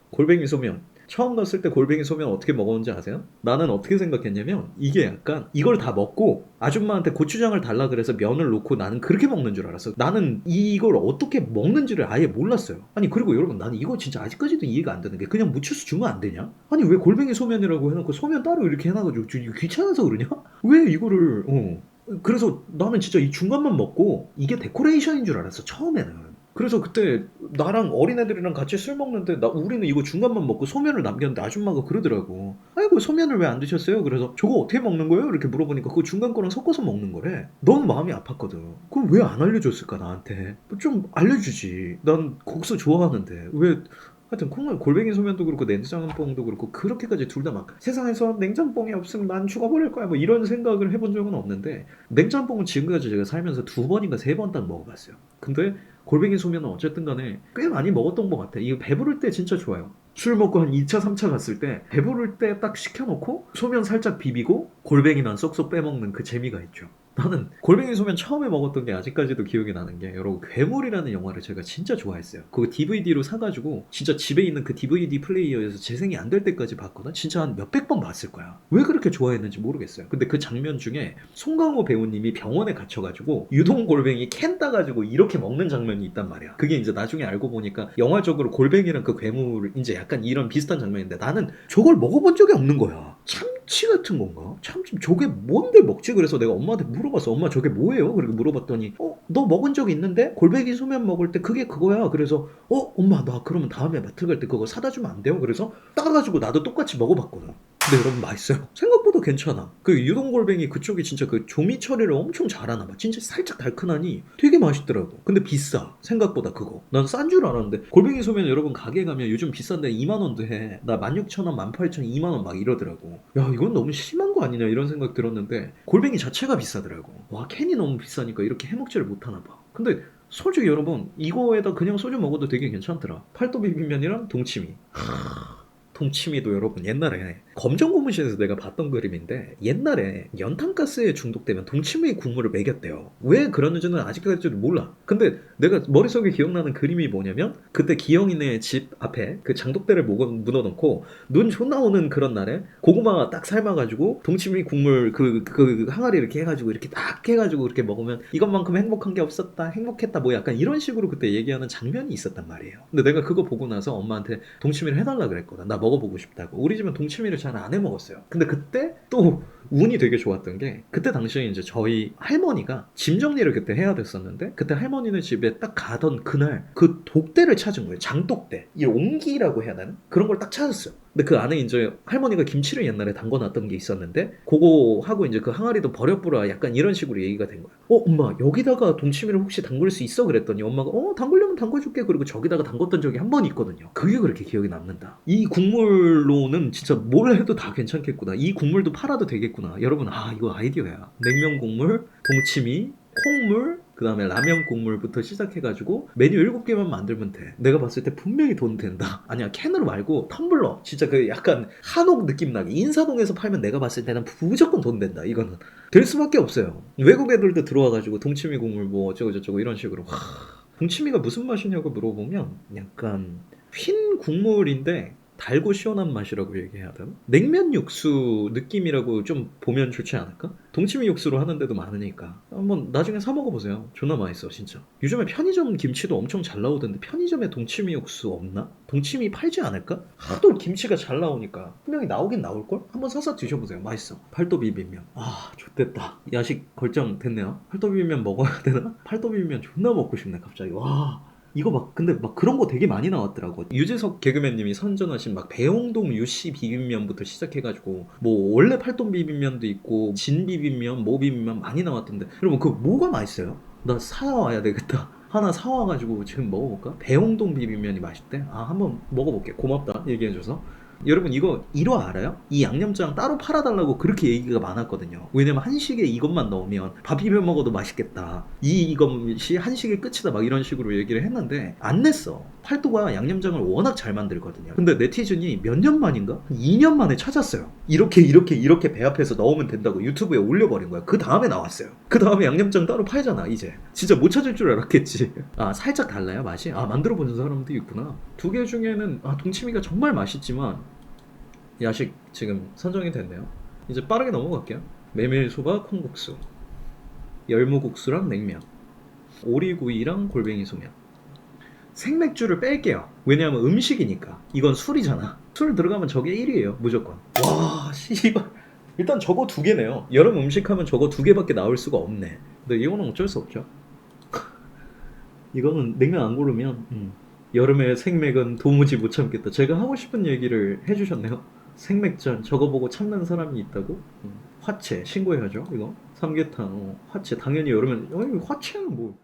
골뱅이 소면 처음 넣었을 때 골뱅이 소면 어떻게 먹었는지 아세요? 나는 어떻게 생각했냐면 이게 약간 이걸 다 먹고 아줌마한테 고추장을 달라 그래서 면을 놓고 나는 그렇게 먹는 줄 알았어. 나는 이걸 어떻게 먹는지를 아예 몰랐어요. 아니 그리고 여러분 나는 이거 진짜 아직까지도 이해가 안 되는 게 그냥 무쳐서 주면 안 되냐? 아니 왜 골뱅이 소면이라고 해놓고 소면 따로 이렇게 해놔가지고 귀찮아서 그러냐? 왜 이거를 그래서 나는 진짜 이 중간만 먹고 이게 데코레이션인 줄 알았어 처음에는. 그래서 그때 나랑 어린애들이랑 같이 술 먹는데 우리는 이거 중간만 먹고 소면을 남겼는데 아줌마가 그러더라고. 아이고 소면을 왜 안 드셨어요? 그래서 저거 어떻게 먹는 거예요? 이렇게 물어보니까 그거 중간 거랑 섞어서 먹는 거래. 너무 마음이 아팠거든. 그럼 왜 안 알려줬을까 나한테? 좀 알려주지. 난 국수 좋아하는데 왜. 하여튼 콩나물 골뱅이 소면도 그렇고 냉장뽕도 그렇고 그렇게까지 둘 다 막 세상에서 냉장뽕이 없으면 난 죽어버릴 거야 뭐 이런 생각을 해본 적은 없는데, 냉장뽕은 지금까지 제가 살면서 2번인가 3번 딱 먹어봤어요. 근데 골뱅이 소면은 어쨌든 간에 꽤 많이 먹었던 것 같아. 이거 배부를 때 진짜 좋아요. 술 먹고 한 2차 3차 갔을 때 배부를 때 딱 시켜놓고 소면 살짝 비비고 골뱅이만 쏙쏙 빼먹는 그 재미가 있죠. 나는 골뱅이 소면 처음에 먹었던 게 아직까지도 기억이 나는 게, 여러분 괴물이라는 영화를 제가 진짜 좋아했어요. 그거 DVD로 사가지고 진짜 집에 있는 그 DVD 플레이어에서 재생이 안 될 때까지 봤거든. 진짜 한 몇백 번 봤을 거야. 왜 그렇게 좋아했는지 모르겠어요. 근데 그 장면 중에 송강호 배우님이 병원에 갇혀가지고 유동 골뱅이 캔 따가지고 이렇게 먹는 장면이 있단 말이야. 그게 이제 나중에 알고 보니까 영화적으로 골뱅이랑 그 괴물 이제 약간 이런 비슷한 장면인데, 나는 저걸 먹어본 적이 없는 거야. 참치 같은 건가? 참치 저게 뭔데 먹지? 그래서 내가 엄마한테 물어봤어. 엄마 저게 뭐예요? 그렇게 물어봤더니 너 먹은 적 있는데? 골뱅이 소면 먹을 때 그게 그거야. 그래서 엄마 나 그러면 다음에 마트 갈 때 그거 사다 주면 안 돼요? 그래서 따가지고 나도 똑같이 먹어봤거든. 근데 여러분 맛있어요. 생각보다 괜찮아. 그 유동골뱅이 그쪽이 진짜 그 조미 처리를 엄청 잘하나 봐. 진짜 살짝 달큰하니 되게 맛있더라고. 근데 비싸. 생각보다 그거. 난 싼 줄 알았는데 골뱅이 소면 여러분 가게 가면 요즘 비싼데 2만 원도 해. 나 16,000원, 18,000원, 2만 원 막 이러더라고. 야 이건 너무 심한 거 아니냐 이런 생각 들었는데 골뱅이 자체가 비싸더라고. 와 캔이 너무 비싸니까 이렇게 해먹지를 못하나 봐. 근데 솔직히 여러분 이거에다 그냥 소주 먹어도 되게 괜찮더라. 팔도 비빔면이랑 동치미. 동치미도 여러분 옛날에 검정고무신에서 내가 봤던 그림인데, 옛날에 연탄가스에 중독되면 동치미 국물을 먹였대요. 왜 그러는지는 아직까지도 몰라. 근데 내가 머릿속에 기억나는 그림이 뭐냐면, 그때 기영이네 집 앞에 그 장독대를 묻어놓고 눈 존나 오는 그런 날에 고구마 딱 삶아가지고 동치미 국물 그 항아리 이렇게 해가지고 이렇게 딱 해가지고 이렇게 먹으면 이것만큼 행복한 게 없었다, 행복했다, 뭐 약간 이런 식으로 그때 얘기하는 장면이 있었단 말이에요. 근데 내가 그거 보고 나서 엄마한테 동치미를 해달라 그랬거든. 나 먹어보고 싶다고. 우리 집은 동치미를 잘 안 해 먹었어요. 근데 그때 또 운이 되게 좋았던 게, 그때 당시에 이제 저희 할머니가 짐 정리를 그때 해야 됐었는데, 그때 할머니네 집에 딱 가던 그날 그 독대를 찾은 거예요. 장독대. 이 옹기라고 해야 되나? 그런 걸 딱 찾았어요. 근데 그 안에 이제 할머니가 김치를 옛날에 담궈놨던 게 있었는데, 그거 하고 이제 그 항아리도 버려보라 약간 이런 식으로 얘기가 된 거야. 엄마 여기다가 동치미를 혹시 담글 수 있어? 그랬더니 엄마가 담글려면 담궈줄게. 그리고 저기다가 담궜던 적이 한 번 있거든요. 그게 그렇게 기억이 남는다. 이 국물로는 진짜 뭘 해도 다 괜찮겠구나. 이 국물도 팔아도 되겠구나. 여러분 이거 아이디어야. 냉면 국물, 동치미, 콩물, 그 다음에 라면 국물부터 시작해가지고 메뉴 7개만 만들면 돼. 내가 봤을 때 분명히 돈 된다. 아니야 캔으로 말고 텀블러, 진짜 그 약간 한옥 느낌 나게 인사동에서 팔면 내가 봤을 때는 무조건 돈 된다. 이거는 될 수밖에 없어요. 외국 애들도 들어와가지고 동치미 국물 뭐 어쩌고저쩌고 이런 식으로. 동치미가 무슨 맛이냐고 물어보면 약간 흰 국물인데 달고 시원한 맛이라고 얘기해야 되나? 냉면 육수 느낌이라고 좀 보면 좋지 않을까? 동치미 육수로 하는 데도 많으니까 한번 나중에 사 먹어보세요. 존나 맛있어 진짜. 요즘에 편의점 김치도 엄청 잘 나오던데 편의점에 동치미 육수 없나? 동치미 팔지 않을까? 하도 김치가 잘 나오니까 분명히 나오긴 나올걸? 한번 사서 드셔보세요. 맛있어. 팔도 비빔면. 좋됐다. 야식 결정 됐네요. 팔도 비빔면 먹어야 되나? 팔도 비빔면 존나 먹고 싶네 갑자기. 이거 근데 그런 거 되게 많이 나왔더라고. 유재석 개그맨님이 선전하신 배홍동 유씨 비빔면부터 시작해가지고 뭐 원래 팔도 비빔면도 있고 진 비빔면, 모 비빔면 많이 나왔던데, 여러분 그거 뭐가 맛있어요? 나 사와야 되겠다. 하나 사와가지고 지금 먹어볼까? 배홍동 비빔면이 맛있대? 아, 한번 먹어볼게. 고맙다 얘기해줘서. 여러분 이거 일화 알아요? 이 양념장 따로 팔아달라고 그렇게 얘기가 많았거든요. 왜냐면 한식에 이것만 넣으면 밥 비벼 먹어도 맛있겠다. 이것이 한식의 끝이다 막 이런 식으로 얘기를 했는데 안 냈어. 팔도가 양념장을 워낙 잘 만들거든요. 근데 네티즌이 몇 년 만인가? 한 2년 만에 찾았어요. 이렇게 배 앞에서 넣으면 된다고 유튜브에 올려버린 거야. 그 다음에 나왔어요. 그 다음에 양념장 따로 팔잖아 이제. 진짜 못 찾을 줄 알았겠지. 아, 살짝 달라요 맛이? 아, 만들어 보는 사람도 있구나. 두 개 중에는 동치미가 정말 맛있지만 야식 지금 선정이 됐네요. 이제 빠르게 넘어갈게요. 메밀소바 콩국수, 열무국수랑 냉면, 오리구이랑 골뱅이 소면. 생맥주를 뺄게요. 왜냐하면 음식이니까. 이건 술이잖아. 술 들어가면 저게 1위에요 무조건. 와 씨발. 일단 저거 두 개네요. 여름 음식 하면 저거 두 개밖에 나올 수가 없네. 근데 이거는 어쩔 수 없죠. 이거는 냉면 안 고르면 여름에 생맥은 도무지 못 참겠다. 제가 하고 싶은 얘기를 해주셨네요. 생맥잔 저거 보고 참는 사람이 있다고? 화채 신고해야죠 이거. 삼계탕 화채 당연히 여름엔 화채는 뭐